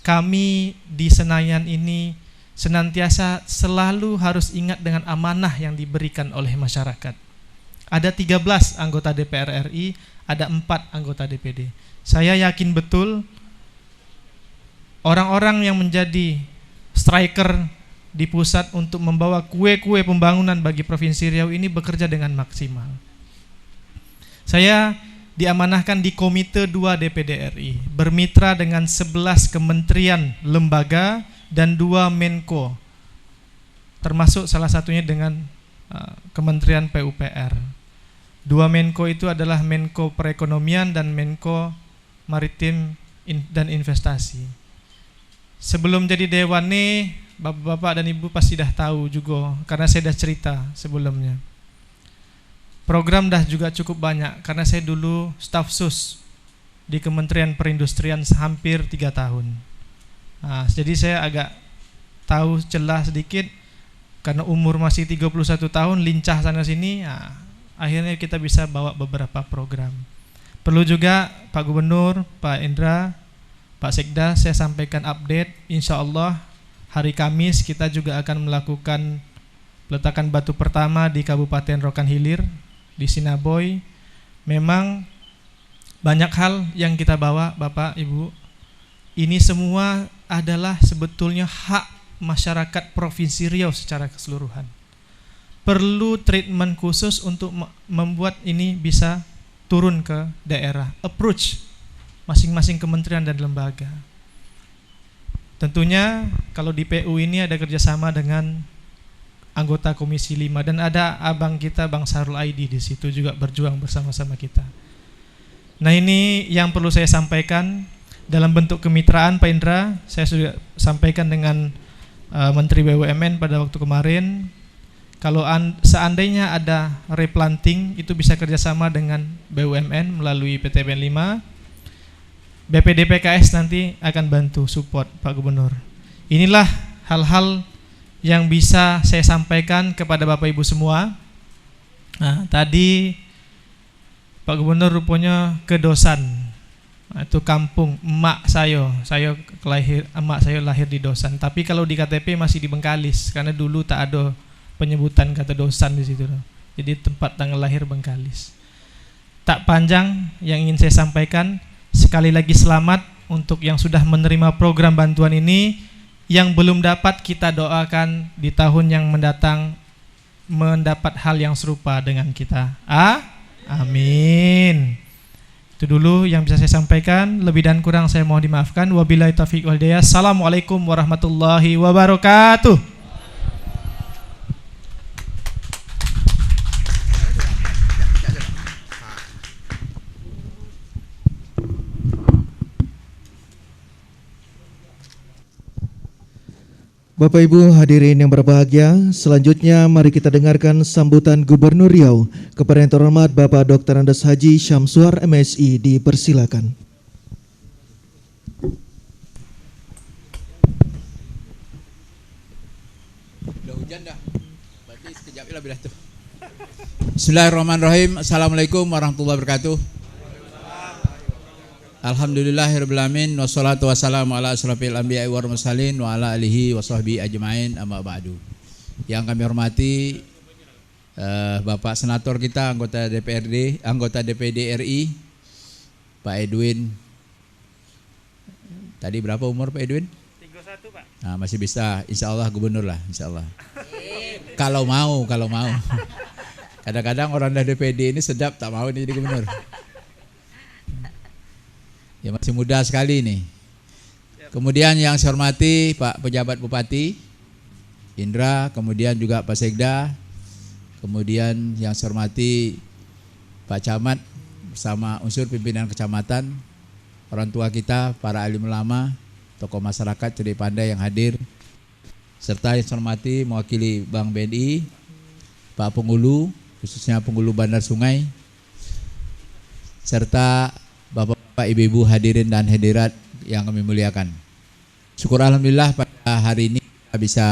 kami di Senayan ini senantiasa selalu harus ingat dengan amanah yang diberikan oleh masyarakat. Ada 13 anggota DPR RI, ada 4 anggota DPD. Saya yakin betul orang-orang yang menjadi striker di pusat untuk membawa kue-kue pembangunan bagi Provinsi Riau ini bekerja dengan maksimal. Saya diamanahkan di Komite 2 DPD RI, bermitra dengan 11 kementerian lembaga dan 2 Menko, termasuk salah satunya dengan Kementerian PUPR. 2 Menko itu adalah Menko Perekonomian dan Menko Maritim dan Investasi. Sebelum jadi Dewan nih, Bapak-bapak dan Ibu pasti dah tahu juga, karena saya dah cerita sebelumnya. Program dah juga cukup banyak, karena saya dulu staf sus di Kementerian Perindustrian hampir 3 tahun. Jadi saya agak tahu celah sedikit, karena umur masih 31 tahun, lincah sana sini. Akhirnya kita bisa bawa beberapa program. Perlu juga Pak Gubernur, Pak Indra, Pak Sekda, saya sampaikan update. Insya Allah hari Kamis kita juga akan melakukan peletakan batu pertama di Kabupaten Rokan Hilir, di Sinaboy. Memang banyak hal yang kita bawa Bapak Ibu. Ini semua adalah sebetulnya hak masyarakat Provinsi Riau secara keseluruhan. Perlu treatment khusus untuk membuat ini bisa turun ke daerah. Approach masing-masing kementerian dan lembaga. Tentunya kalau di PU ini ada kerjasama dengan anggota Komisi 5 dan ada abang kita Bang Sarul Aidi di situ juga berjuang bersama-sama kita. Nah, ini yang perlu saya sampaikan dalam bentuk kemitraan Pak Indra. Saya sudah sampaikan dengan Menteri BUMN pada waktu kemarin. Kalau seandainya ada replanting, itu bisa kerjasama dengan BUMN melalui PTPN 5. BPD PKS nanti akan bantu support Pak Gubernur. Inilah hal-hal yang bisa saya sampaikan kepada Bapak Ibu semua. Nah, tadi Pak Gubernur rupanya ke Dosan. Itu kampung emak saya lahir di Dosan. Tapi kalau di KTP masih di Bengkalis, karena dulu tak ada penyebutan kata Dosan di situ. Jadi tempat tanggal lahir Bengkalis. Tak panjang yang ingin saya sampaikan. Sekali lagi selamat untuk yang sudah menerima program bantuan ini. Yang belum dapat, kita doakan di tahun yang mendatang mendapat hal yang serupa dengan kita. Amin. Itu dulu yang bisa saya sampaikan. Lebih dan kurang saya mohon dimaafkan. Wabillahi taufiq wal hidayah. Assalamualaikum warahmatullahi wabarakatuh. Bapak Ibu hadirin yang berbahagia, selanjutnya mari kita dengarkan sambutan Gubernur Riau kepada yang terhormat Bapak Dr. Andes Haji Syamsuar MSI. Dipersilakan. Udah hujan dah, berarti sekejap lah bila tuh. Bismillahirrahmanirrahim. Assalamualaikum warahmatullahi wabarakatuh. Alhamdulillahirabbil alamin wassalatu wassalamu ala asrofil anbiya'i wal mursalin wa ala alihi wa sahbihi ajmain amma ba'du. Yang kami hormati Bapak Senator kita, anggota DPRD, anggota DPD RI, Pak Edwin. Tadi berapa umur Pak Edwin? 31 Pak. Nah, masih bisa, insya Allah gubernur lah, insya Allah. Kalau mau. Kadang-kadang orang dari DPD ini sedap tak mau nih jadi gubernur. Ya masih muda sekali nih. Kemudian yang saya hormati Pak Pejabat Bupati Indra, kemudian juga Pak Sekda, kemudian yang saya hormati Pak Camat bersama unsur pimpinan kecamatan, orang tua kita, para alim ulama, tokoh masyarakat cerdik pandai yang hadir, serta yang saya hormati mewakili Bank BNI, Pak Penghulu, khususnya Penghulu Bandar Sungai, serta Bapak-bapak, Ibu-ibu hadirin dan hadirat yang kami muliakan. Syukur alhamdulillah pada hari ini kita bisa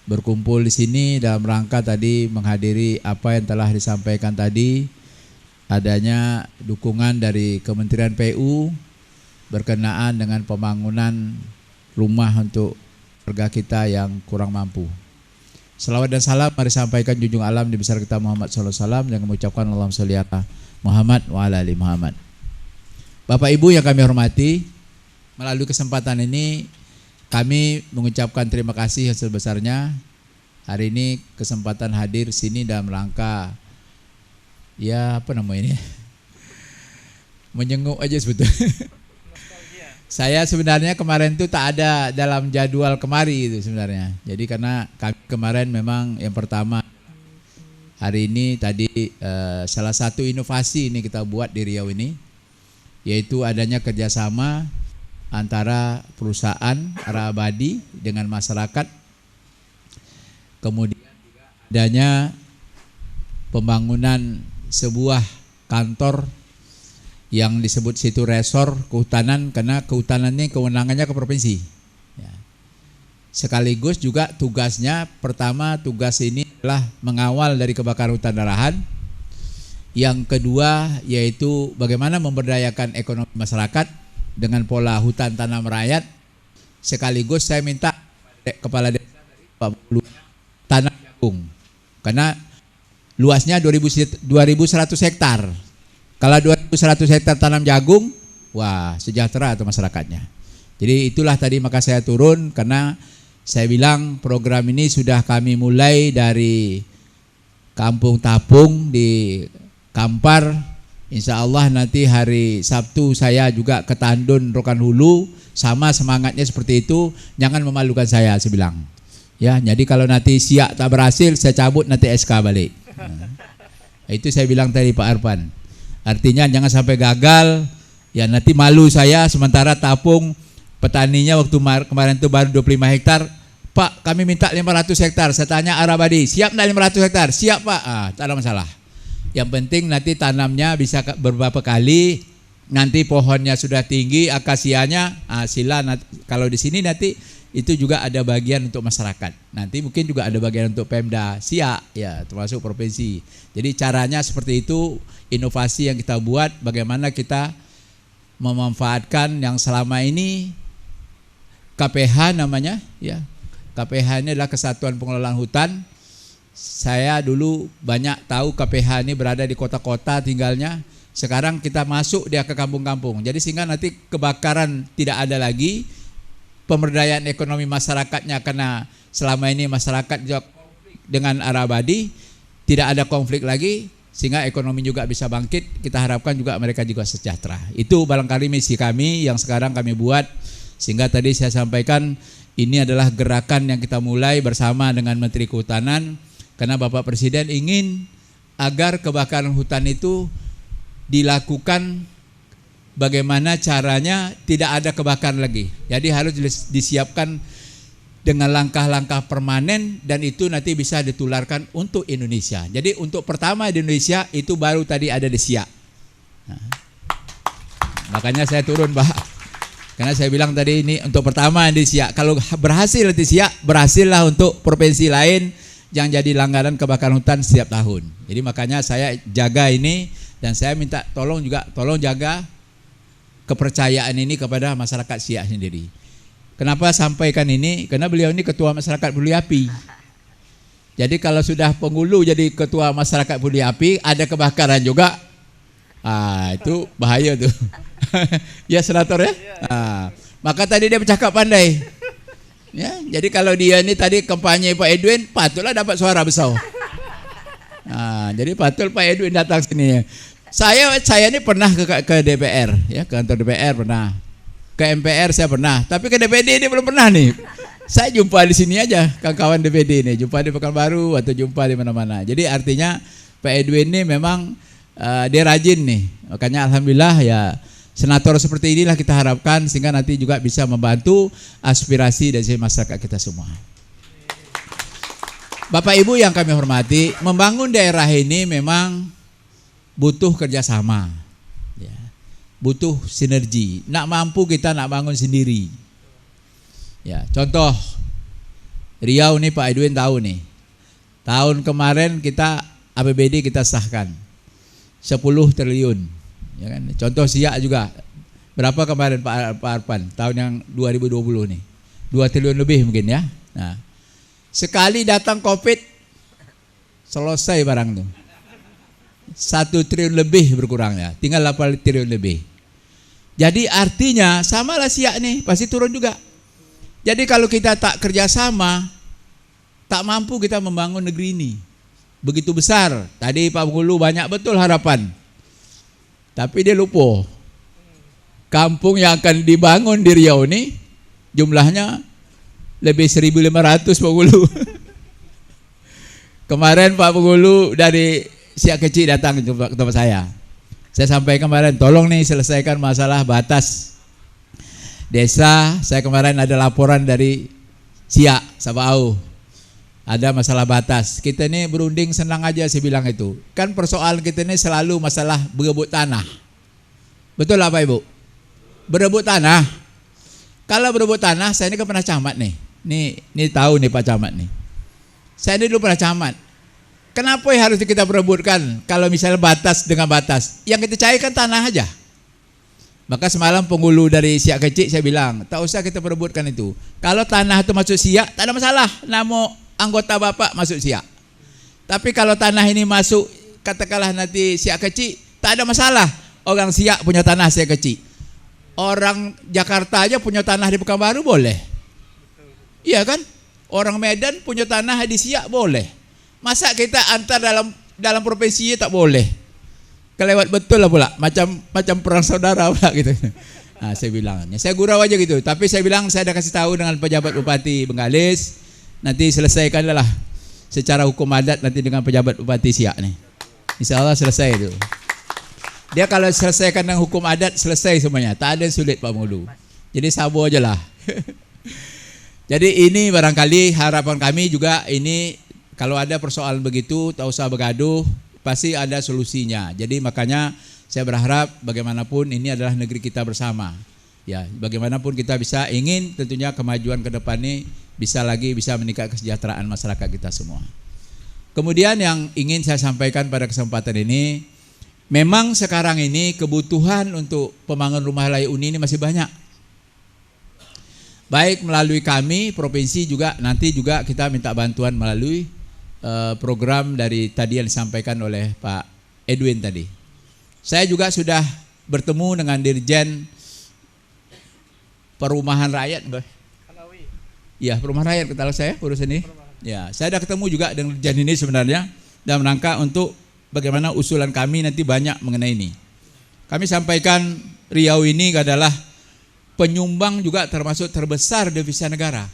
berkumpul di sini dalam rangka tadi menghadiri apa yang telah disampaikan tadi, adanya dukungan dari Kementerian PU berkenaan dengan pembangunan rumah untuk warga kita yang kurang mampu. Salawat dan salam mari sampaikan junjung alam di besar kita Muhammad SAW yang mengucapkan Allahumma sholli ala Muhammad wa ala ali Muhammad. Bapak Ibu yang kami hormati, melalui kesempatan ini kami mengucapkan terima kasih yang sebesarnya. Hari ini kesempatan hadir sini dalam rangka menyenguk aja sebetulnya. Saya sebenarnya kemarin itu tak ada dalam jadwal kemari itu sebenarnya. Jadi karena kami kemarin memang yang pertama hari ini tadi salah satu inovasi ini kita buat di Riau ini, yaitu adanya kerjasama antara perusahaan Arabadi dengan masyarakat, kemudian juga adanya pembangunan sebuah kantor yang disebut situ resor kehutanan, karena kehutanan ini kewenangannya ke provinsi. Ya. Sekaligus juga tugasnya, pertama tugas ini adalah mengawal dari kebakaran hutan dan lahan. Yang kedua yaitu bagaimana memberdayakan ekonomi masyarakat dengan pola hutan tanam rakyat. Sekaligus saya minta kepala desa dari Pak Bulu tanam jagung, karena luasnya 2.100 hektar. Kalau 2.100 hektar tanam jagung, wah sejahtera atau masyarakatnya. Jadi itulah tadi maka saya turun, karena saya bilang program ini sudah kami mulai dari Kampung Tapung di Kampar. Insya Allah nanti hari Sabtu saya juga ke Tandun Rokan Hulu, sama semangatnya seperti itu. Jangan memalukan saya bilang. Ya, jadi kalau nanti siak tak berhasil, saya cabut nanti SK balik. Nah, itu saya bilang tadi Pak Arfan. Artinya jangan sampai gagal. Ya nanti malu saya, sementara Tapung petaninya waktu kemarin itu baru 25 hektar. Pak, kami minta 500 hektar. Saya tanya Arabadi, siap enggak 500 hektar? Siap Pak. Tak ada masalah. Yang penting nanti tanamnya bisa beberapa kali, nanti pohonnya sudah tinggi, akasianya, sila kalau di sini nanti itu juga ada bagian untuk masyarakat. Nanti mungkin juga ada bagian untuk Pemda Siak, ya termasuk provinsi. Jadi caranya seperti itu, inovasi yang kita buat, bagaimana kita memanfaatkan yang selama ini KPH namanya, ya KPH ini adalah Kesatuan Pengelolaan Hutan. Saya dulu banyak tahu KPH ini berada di kota-kota tinggalnya. Sekarang kita masuk dia ke kampung-kampung. Jadi sehingga nanti kebakaran tidak ada lagi, pemberdayaan ekonomi masyarakatnya, karena selama ini masyarakat juga dengan Arabadi tidak ada konflik lagi, sehingga ekonomi juga bisa bangkit. Kita harapkan juga mereka juga sejahtera. Itu barangkali misi kami yang sekarang kami buat, sehingga tadi saya sampaikan ini adalah gerakan yang kita mulai bersama dengan Menteri Kehutanan. Karena Bapak Presiden ingin agar kebakaran hutan itu dilakukan bagaimana caranya tidak ada kebakaran lagi. Jadi harus disiapkan dengan langkah-langkah permanen, dan itu nanti bisa ditularkan untuk Indonesia. Jadi untuk pertama di Indonesia itu baru tadi ada di Siak. Nah, makanya saya turun Pak. Karena saya bilang tadi ini untuk pertama di Siak. Kalau berhasil di Siak, berhasillah untuk provinsi lain yang jadi langganan kebakaran hutan setiap tahun. Jadi makanya saya jaga ini, dan saya minta tolong jaga kepercayaan ini kepada masyarakat Siak sendiri. Kenapa sampaikan ini? Karena beliau ini ketua masyarakat Peduli Api. Jadi kalau sudah penghulu jadi ketua masyarakat Budi Api, ada kebakaran juga, itu bahaya tuh. Ya senator ya. Maka tadi dia bercakap pandai. Ya, jadi kalau dia ini tadi kampanye Pak Edwin, patutlah dapat suara besar. Jadi patul Pak Edwin datang sini. Saya ini pernah ke DPR, ya, ke kantor DPR pernah. Ke MPR saya pernah, tapi ke DPD ini belum pernah nih. Saya jumpa di sini aja kawan-kawan DPD ini, jumpa di Pekanbaru atau jumpa di mana-mana. Jadi artinya Pak Edwin ini memang dia rajin nih. Makanya alhamdulillah ya, senator seperti inilah kita harapkan sehingga nanti juga bisa membantu aspirasi dari masyarakat kita semua. Bapak Ibu yang kami hormati, membangun daerah ini memang butuh kerjasama, ya, butuh sinergi. Nak mampu kita nak bangun sendiri. Ya, contoh Riau nih Pak Edwin tahu nih. Tahun kemarin kita APBD kita sahkan 10 triliun. Ya kan? Contoh Siak juga. Berapa kemarin Pak Arpan? Tahun yang 2020 nih. 2 triliun lebih mungkin ya. Nah, sekali datang Covid selesai barang tuh. 1 triliun lebih berkurangnya. Tinggal 8 triliun lebih. Jadi artinya samalah Siak nih, pasti turun juga. Jadi kalau kita tak kerjasama, tak mampu kita membangun negeri ini. Begitu besar. Tadi Pak Penghulu banyak betul harapan. Tapi dia lupa. Kampung yang akan dibangun di Riau ini jumlahnya lebih 1.500 Pak Penghulu. Kemarin Pak Penghulu dari Siak Kecil datang ke tempat saya. Saya sampaikan kemarin, tolong nih selesaikan masalah batas desa. Saya kemarin ada laporan dari Siak, Sabau. Ada masalah batas. Kita ini berunding senang aja saya bilang itu. Kan persoalan kita ini selalu masalah berebut tanah. Betul lah Pak Ibu? Berebut tanah. Kalau berebut tanah, saya ini kan pernah camat nih. Nih tahu nih Pak Camat nih. Saya ini dulu pernah camat. Kenapa harus kita berebutkan kalau misalnya batas dengan batas? Yang kita cari kan tanah aja. Maka semalam penghulu dari Siak Kecil saya bilang, tak usah kita berebutkan itu. Kalau tanah itu masuk Siak, tak ada masalah. Nama anggota Bapak masuk Siak. Tapi kalau tanah ini masuk, katakanlah nanti Siak Kecil, tak ada masalah. Orang Siak punya tanah Siak Kecil. Orang Jakarta aja punya tanah di Pekanbaru boleh. Iya kan? Orang Medan punya tanah di Siak boleh. Masa kita antar dalam provinsi tak boleh? Kelewat betul lah pula, macam perang saudara pula gitu. Nah, saya bilang, saya gurau aja gitu. Tapi saya bilang saya dah kasih tahu dengan pejabat Bupati Bengkalis, nanti selesaikan lah secara hukum adat nanti dengan pejabat Bupati Siak nih. Insya Allah selesai itu. Dia kalau selesaikan dengan hukum adat selesai semuanya, tak ada yang sulit Pak Mulu. Jadi sabar aja lah. Jadi ini barangkali harapan kami juga ini kalau ada persoalan begitu tak usah bergaduh. Pasti ada solusinya. Jadi makanya saya berharap bagaimanapun ini adalah negeri kita bersama. Ya, bagaimanapun kita bisa ingin tentunya kemajuan ke depan ini bisa meningkat kesejahteraan masyarakat kita semua. Kemudian yang ingin saya sampaikan pada kesempatan ini, memang sekarang ini kebutuhan untuk pembangunan rumah layak huni ini masih banyak. Baik melalui kami provinsi juga nanti juga kita minta bantuan melalui program dari tadi yang disampaikan oleh Pak Edwin tadi. Saya juga sudah bertemu dengan Dirjen Perumahan Rakyat, ya Perumahan Rakyat kata saya urus ini. Ya, saya sudah ketemu juga dengan Dirjen ini sebenarnya dalam rangka untuk bagaimana usulan kami nanti banyak mengenai ini. Kami sampaikan Riau ini adalah penyumbang juga termasuk terbesar devisa negara.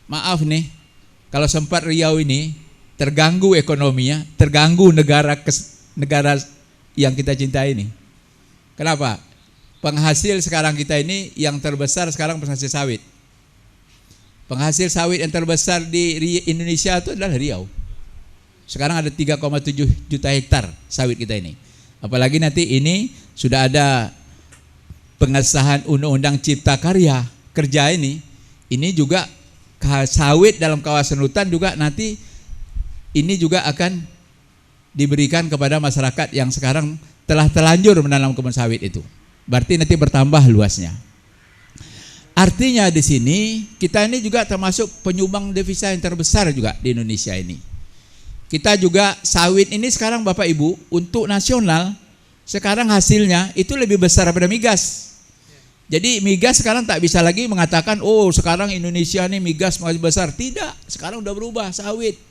Maaf nih. Kalau sempat Riau ini terganggu ekonominya, terganggu negara yang kita cintai ini. Kenapa? Penghasil sekarang kita ini yang terbesar sekarang penghasil sawit. Penghasil sawit yang terbesar di Indonesia itu adalah Riau. Sekarang ada 3,7 juta hektar sawit kita ini. Apalagi nanti ini sudah ada pengesahan Undang-Undang Cipta Karya Kerja ini juga sawit dalam kawasan hutan juga nanti ini juga akan diberikan kepada masyarakat yang sekarang telah terlanjur menanam kebun sawit itu. Berarti nanti bertambah luasnya. Artinya di sini kita ini juga termasuk penyumbang devisa yang terbesar juga di Indonesia ini. Kita juga sawit ini sekarang Bapak Ibu untuk nasional sekarang hasilnya itu lebih besar daripada migas. Jadi migas sekarang tak bisa lagi mengatakan oh sekarang Indonesia ini migas masih besar. Tidak, sekarang udah berubah sawit.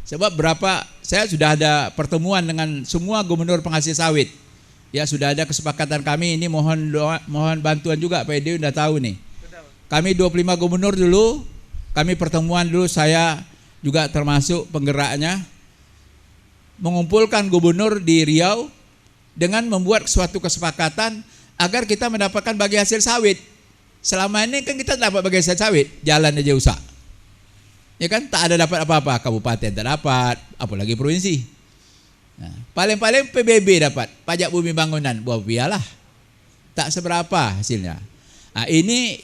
Sebab saya sudah ada pertemuan dengan semua gubernur penghasil sawit. Ya sudah ada kesepakatan kami ini mohon bantuan juga Pak Edi udah tahu nih. Kami 25 gubernur dulu, kami pertemuan dulu saya juga termasuk penggeraknya mengumpulkan gubernur di Riau dengan membuat suatu kesepakatan agar kita mendapatkan bagi hasil sawit. Selama ini kan kita dapat bagi hasil sawit, jalan aja usah. Ya kan tak ada dapat apa-apa, kabupaten tak dapat, apalagi provinsi. Nah, paling-paling PBB dapat, pajak bumi bangunan, buah bialah. Tak seberapa hasilnya. Nah, ini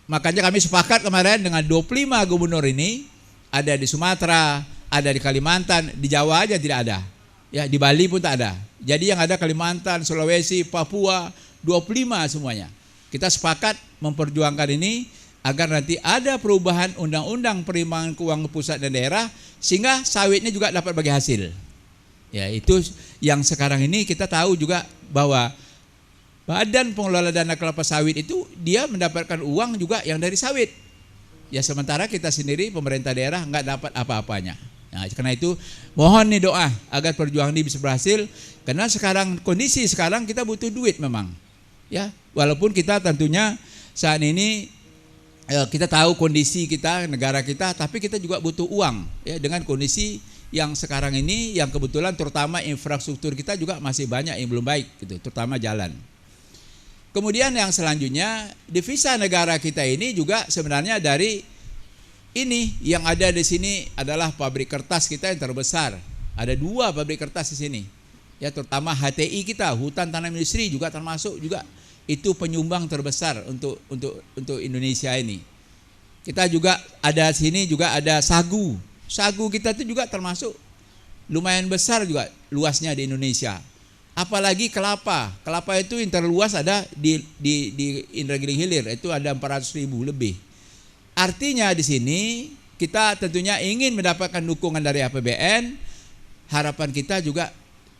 makanya kami sepakat kemarin dengan 25 gubernur ini, ada di Sumatera, ada di Kalimantan, di Jawa aja tidak ada. Ya, di Bali pun tak ada. Jadi yang ada Kalimantan, Sulawesi, Papua, 25 semuanya. Kita sepakat memperjuangkan ini agar nanti ada perubahan undang-undang perimbangan keuangan pusat dan daerah sehingga sawitnya juga dapat bagi hasil. Ya, itu yang sekarang ini kita tahu juga bahwa Badan Pengelola Dana Kelapa Sawit itu dia mendapatkan uang juga yang dari sawit. Ya sementara kita sendiri pemerintah daerah enggak dapat apa-apanya. Nah, karena itu mohon nih doa agar perjuangan ini bisa berhasil karena sekarang kondisi sekarang kita butuh duit memang. Ya, walaupun kita tentunya saat ini kita tahu kondisi kita, negara kita, tapi kita juga butuh uang ya dengan kondisi yang sekarang ini yang kebetulan terutama infrastruktur kita juga masih banyak yang belum baik gitu, terutama jalan. Kemudian yang selanjutnya devisa negara kita ini juga sebenarnya dari ini yang ada di sini adalah pabrik kertas kita yang terbesar. Ada 2 pabrik kertas di sini. Ya terutama HTI kita, hutan tanam industri juga termasuk juga itu penyumbang terbesar untuk Indonesia ini. Kita juga ada sini juga ada sagu. Sagu kita itu juga termasuk lumayan besar juga luasnya di Indonesia. Apalagi kelapa. Kelapa itu yang terluas ada di Indragiri Hilir itu ada 400.000 lebih. Artinya di sini kita tentunya ingin mendapatkan dukungan dari APBN. Harapan kita juga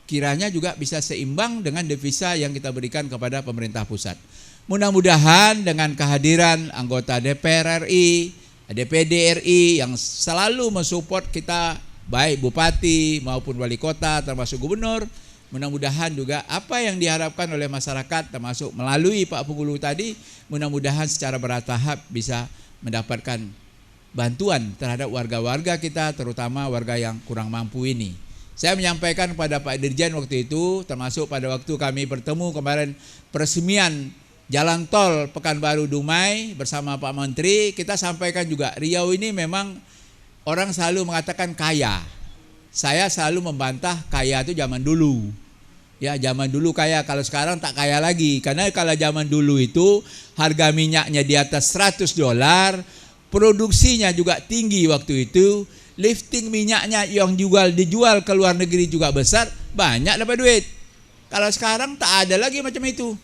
kiranya juga bisa seimbang dengan devisa yang kita berikan kepada pemerintah pusat. Mudah-mudahan dengan kehadiran anggota DPR RI, DPD RI yang selalu mensupport kita baik bupati maupun wali kota termasuk gubernur, mudah-mudahan juga apa yang diharapkan oleh masyarakat termasuk melalui Pak Penghulu tadi, mudah-mudahan secara bertahap bisa mendapatkan bantuan terhadap warga-warga kita terutama warga yang kurang mampu ini. Saya menyampaikan kepada Pak Dirjen waktu itu, termasuk pada waktu kami bertemu kemarin peresmian jalan tol Pekanbaru Dumai bersama Pak Menteri, kita sampaikan juga Riau ini memang orang selalu mengatakan kaya. Saya selalu membantah kaya itu zaman dulu. Ya zaman dulu kaya, kalau sekarang tak kaya lagi. Karena kalau zaman dulu itu harga minyaknya di atas $100, produksinya juga tinggi waktu itu. Lifting minyaknya yang dijual ke luar negeri juga besar, banyak dapat duit. Kalau sekarang tak ada lagi macam itu.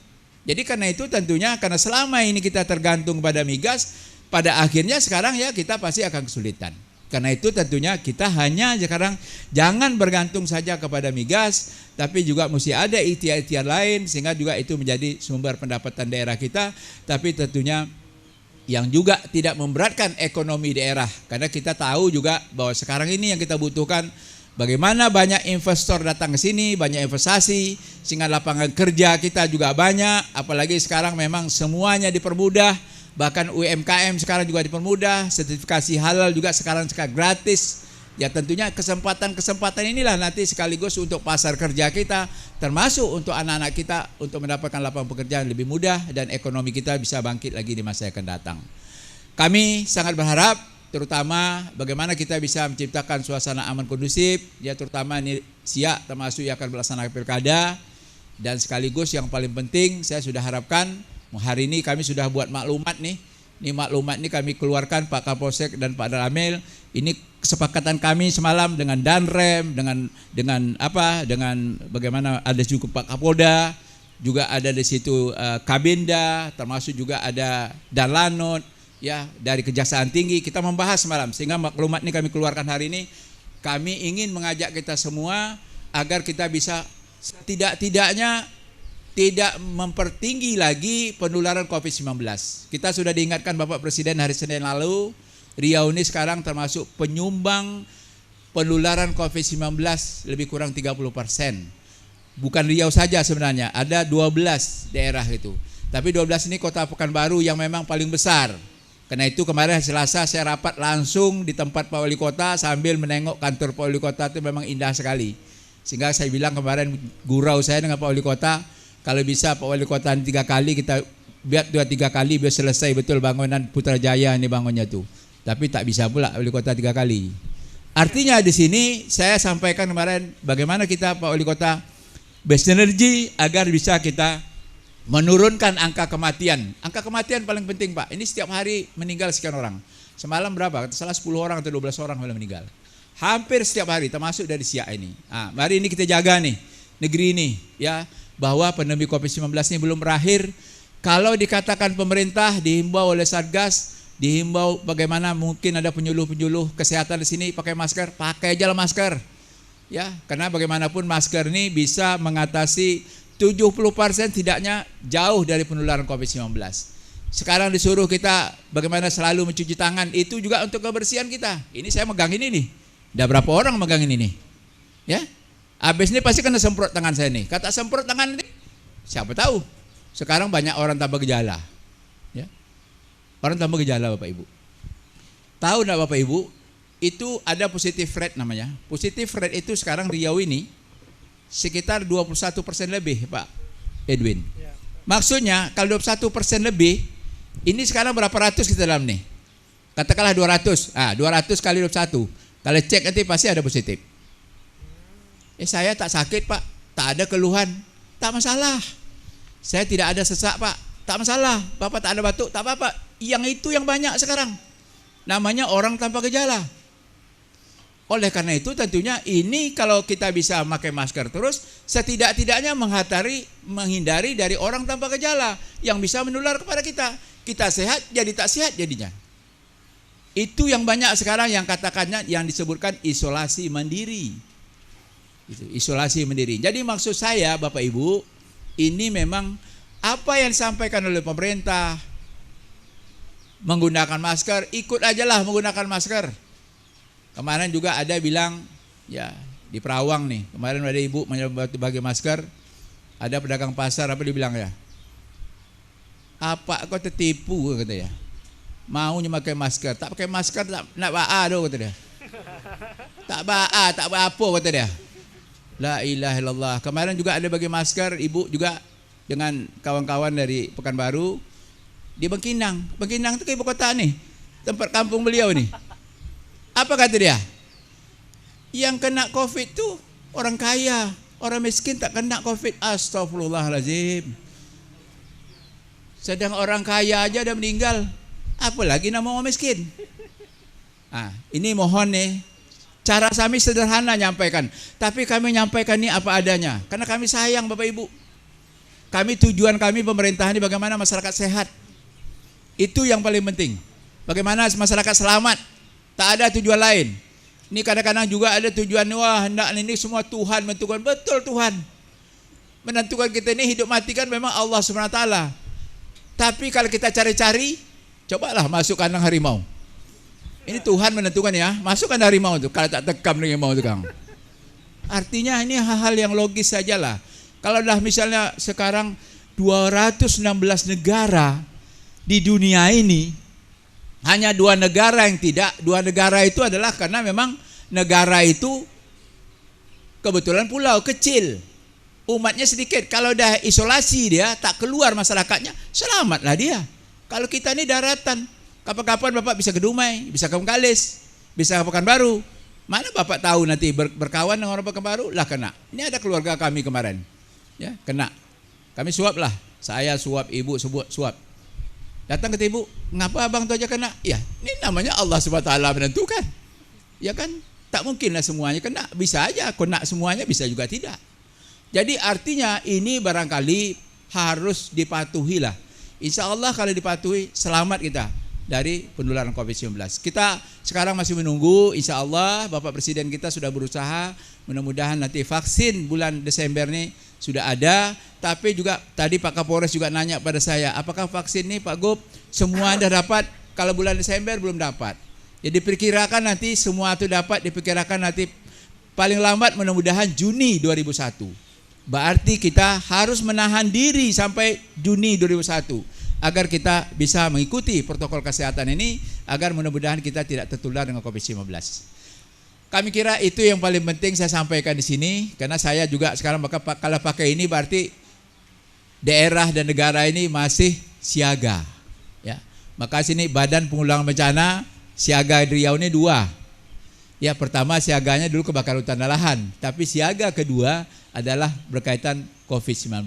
Jadi karena itu tentunya karena selama ini kita tergantung pada migas, pada akhirnya sekarang ya kita pasti akan kesulitan. Karena itu tentunya kita hanya sekarang jangan bergantung saja kepada migas, tapi juga mesti ada ikhtiar-ikhtiar lain sehingga juga itu menjadi sumber pendapatan daerah kita, tapi tentunya yang juga tidak memberatkan ekonomi daerah. Karena kita tahu juga bahwa sekarang ini yang kita butuhkan bagaimana banyak investor datang ke sini, banyak investasi sehingga lapangan kerja kita juga banyak, apalagi sekarang memang semuanya dipermudah, bahkan UMKM sekarang juga dipermudah, sertifikasi halal juga sekarang gratis. Ya tentunya kesempatan-kesempatan inilah nanti sekaligus untuk pasar kerja kita, termasuk untuk anak-anak kita untuk mendapatkan lapangan pekerjaan lebih mudah dan ekonomi kita bisa bangkit lagi di masa yang akan datang. Kami sangat berharap terutama bagaimana kita bisa menciptakan suasana aman kondusif, ya terutama ini siap termasuk yang akan melaksanakan pilkada, dan sekaligus yang paling penting saya sudah harapkan hari ini kami sudah buat maklumat nih. Ini maklumat ini kami keluarkan Pak Kapolsek dan Pak Ramil. Ini kesepakatan kami semalam dengan Danrem, dengan bagaimana ada juga Pak Kapolda, juga ada di situ Kabinda, termasuk juga ada Dalanot, ya, dari Kejaksaan Tinggi. Kita membahas semalam, sehingga maklumat ini kami keluarkan hari ini. Kami ingin mengajak kita semua agar kita bisa setidak-tidaknya tidak mempertinggi lagi penularan COVID-19. Kita sudah diingatkan Bapak Presiden hari Senin lalu, Riau ini sekarang termasuk penyumbang penularan COVID-19 lebih kurang 30%. Bukan Riau saja sebenarnya, ada 12 daerah itu. Tapi 12 ini Kota Pekanbaru yang memang paling besar. Karena itu kemarin Selasa saya rapat langsung di tempat Pak Wali Kota sambil menengok kantor Pak Wali Kota, itu memang indah sekali. Sehingga saya bilang kemarin, gurau saya dengan Pak Wali Kota, kalau bisa Pak Wali Kota 3 kali, kita biar 2-3 kali biar selesai betul bangunan Putrajaya ini bangunnya tuh. Tapi tak bisa pula Wali Kota 3 kali. Artinya di sini saya sampaikan kemarin bagaimana kita Pak Wali Kota bersinergi agar bisa kita menurunkan angka kematian. Angka kematian paling penting Pak. Ini setiap hari meninggal sekian orang. Semalam berapa? Salah 10 orang atau 12 orang malah meninggal. Hampir setiap hari, termasuk dari Siak ini. Mari ini kita jaga nih negeri ini, ya, bahwa pandemi COVID-19 ini belum berakhir. Kalau dikatakan pemerintah dihimbau oleh Satgas, dihimbau bagaimana mungkin ada penyuluh-penyuluh kesehatan di sini pakai masker, pakai aja lah masker. Ya, karena bagaimanapun masker ini bisa mengatasi 70% tidaknya jauh dari penularan COVID-19. Sekarang disuruh kita bagaimana selalu mencuci tangan, itu juga untuk kebersihan kita. Ini saya megang ini nih. Udah berapa orang megang ini nih? Ya. Habis ini pasti kena semprot tangan saya nih. Kata semprot tangan ini, siapa tahu. Sekarang banyak orang tanpa gejala. Ya. Orang tanpa gejala Bapak Ibu. Tahu enggak Bapak Ibu? Itu ada positive rate namanya. Positive rate itu sekarang Riau ini sekitar 21% lebih Pak Edwin. Maksudnya kalau 21% lebih, ini sekarang berapa ratus kita dalam nih? Katakanlah 200. 200 kali 21. Kalau cek nanti pasti ada positif. Saya tak sakit Pak, tak ada keluhan, tak masalah. Saya tidak ada sesak Pak, tak masalah. Bapak tak ada batuk, tak apa-apa. Yang itu yang banyak sekarang. Namanya orang tanpa gejala. Oleh karena itu tentunya ini kalau kita bisa pakai masker terus, setidak-tidaknya menghindari dari orang tanpa gejala yang bisa menular kepada kita. Kita sehat jadi tak sehat jadinya. Itu yang banyak sekarang yang katakannya yang disebutkan isolasi mandiri. Itu, isolasi mandiri. Jadi maksud saya Bapak Ibu, ini memang apa yang disampaikan oleh pemerintah, menggunakan masker, ikut ajalah menggunakan masker. Kemarin juga ada bilang, ya di Perawang nih, kemarin ada ibu bagi masker, ada pedagang pasar, apa dia bilang ya? Apa kau tertipu kata ya? Maunya pakai masker, tak pakai masker tak nak ba'a doh kata dia. Tak ba'a, tak apa kata dia. La ilaha illallah. Kemarin juga ada bagi masker, ibu juga dengan kawan-kawan dari Pekanbaru di Bengkinang. Bengkinang itu ke ibu kota nih, tempat kampung beliau nih. Apa kata dia? Yang kena COVID tuh orang kaya, orang miskin tak kena COVID. Astagfirullahaladzim. Sedang orang kaya aja udah meninggal, apalagi nama orang miskin. Ini mohon nih, cara kami sederhana nyampaikan, tapi kami nyampaikan ini apa adanya, karena kami sayang Bapak Ibu. Tujuan kami pemerintahan ini bagaimana masyarakat sehat. Itu yang paling penting. Bagaimana masyarakat selamat. Tak ada tujuan lain. Ini kadang-kadang juga ada tujuan, wah hendak ini semua Tuhan menentukan. Betul Tuhan menentukan kita ini hidup mati kan memang Allah SWT. Tapi kalau kita cari-cari, cobalah masuk kandang harimau. Ini Tuhan menentukan ya, masuk kandang harimau itu. Kalau tak tekam dengan harimau itu Kang. Artinya ini hal-hal yang logis sajalah. Kalau dah misalnya sekarang 216 negara di dunia ini, hanya 2 negara yang tidak. 2 negara itu adalah karena memang negara itu kebetulan pulau kecil, umatnya sedikit. Kalau dah isolasi dia, tak keluar masyarakatnya, selamatlah dia. Kalau kita ini daratan, kapan-kapan Bapak bisa ke Dumai, bisa ke Bengkalis, bisa ke Pekanbaru. Mana Bapak tahu nanti berkawan dengan orang Pekanbaru, lah kena. Ini ada keluarga kami kemarin, ya kena. Kami suap lah, saya suap, ibu suap. Datang ke ibu, ngapa abang tu aja kena? Ya, ini namanya Allah SWT menentukan. Ya kan, tak mungkinlah semuanya kena. Bisa aja kena semuanya, bisa juga tidak. Jadi artinya ini barangkali harus dipatuhi lah. Insya Allah kalau dipatuhi selamat kita dari penularan COVID-19. Kita sekarang masih menunggu, insya Allah Bapak Presiden kita sudah berusaha, mudah-mudahan nanti vaksin bulan Desember ini sudah ada. Tapi juga tadi Pak Kapolres juga nanya pada saya, apakah vaksin ini Pak Gub semua Anda dapat? Kalau bulan Desember belum dapat. Jadi diperkirakan nanti semua itu dapat, diperkirakan nanti paling lambat mudah-mudahan Juni 2001. Berarti kita harus menahan diri sampai Juni 2001 agar kita bisa mengikuti protokol kesehatan ini agar mudah-mudahan kita tidak tertular dengan COVID-19. Kami kira itu yang paling penting saya sampaikan di sini karena saya juga sekarang kalau pakai ini berarti daerah dan negara ini masih siaga. Ya, maka sini Badan Penanggulangan Bencana siaga di Riau ini 2. Ya, pertama siaganya dulu kebakaran hutan dan lahan, tapi siaga kedua adalah berkaitan COVID-19.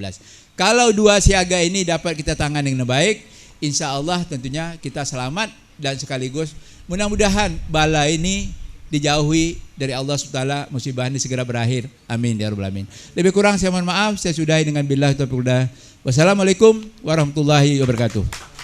Kalau 2 siaga ini dapat kita tangani dengan baik, insya Allah tentunya kita selamat dan sekaligus mudah-mudahan bala ini dijauhi dari Allah SWT, musibah ini segera berakhir. Amin ya rabbal alamin. Lebih kurang saya mohon maaf, saya sudahi dengan billahi taufiq wal hidayah. Wassalamualaikum warahmatullahi wabarakatuh.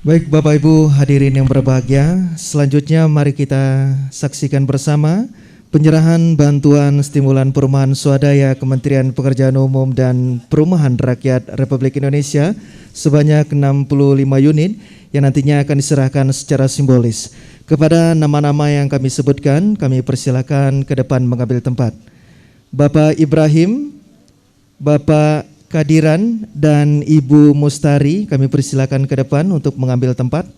Baik Bapak Ibu hadirin yang berbahagia, selanjutnya mari kita saksikan bersama penyerahan bantuan stimulan perumahan swadaya Kementerian Pekerjaan Umum dan Perumahan Rakyat Republik Indonesia sebanyak 65 unit yang nantinya akan diserahkan secara simbolis. Kepada nama-nama yang kami sebutkan, kami persilakan ke depan mengambil tempat. Bapak Ibrahim, Bapak Kadiran dan Ibu Mustari, kami persilakan ke depan untuk mengambil tempat.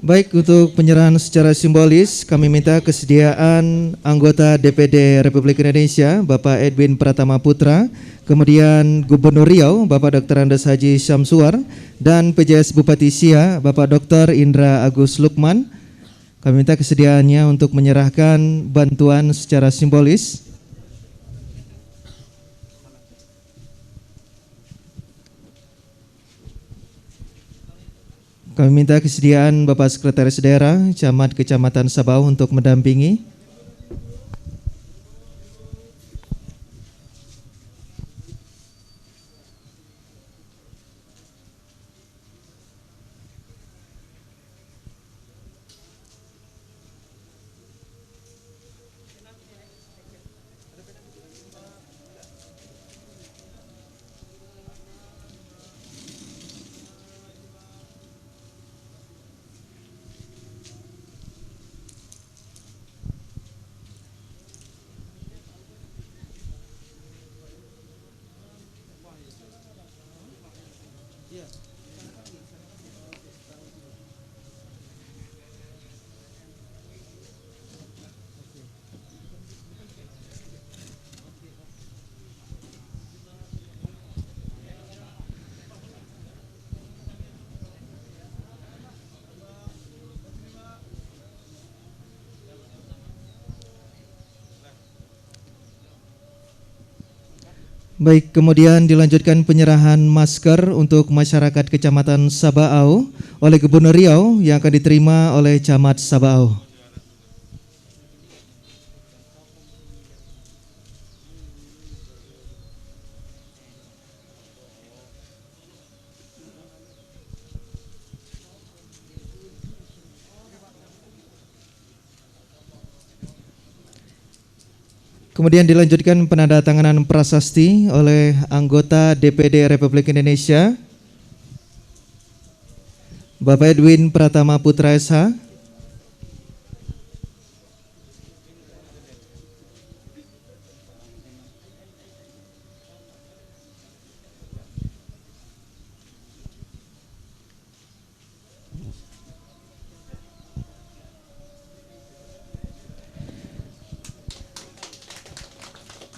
Baik, untuk penyerahan secara simbolis kami minta kesediaan anggota DPD Republik Indonesia Bapak Edwin Pratama Putra, kemudian Gubernur Riau Bapak Dr. Andes Haji Syamsuar, dan PJS Bupati Siak Bapak Dr. Indra Agus Lukman. Kami minta kesediaannya untuk menyerahkan bantuan secara simbolis. Kami minta kesediaan Bapak Sekretaris Daerah Camat Kecamatan Sabau untuk mendampingi. Baik, kemudian dilanjutkan penyerahan masker untuk masyarakat Kecamatan Sabau oleh Gubernur Riau yang akan diterima oleh Camat Sabau. Kemudian dilanjutkan penandatanganan prasasti oleh anggota DPD Republik Indonesia Bapak Edwin Pratama Putra SH.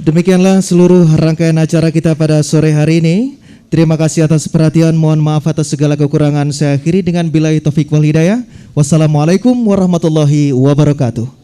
Demikianlah seluruh rangkaian acara kita pada sore hari ini. Terima kasih atas perhatian. Mohon maaf atas segala kekurangan. Saya akhiri dengan billahi taufik wal hidayah. Wassalamualaikum warahmatullahi wabarakatuh.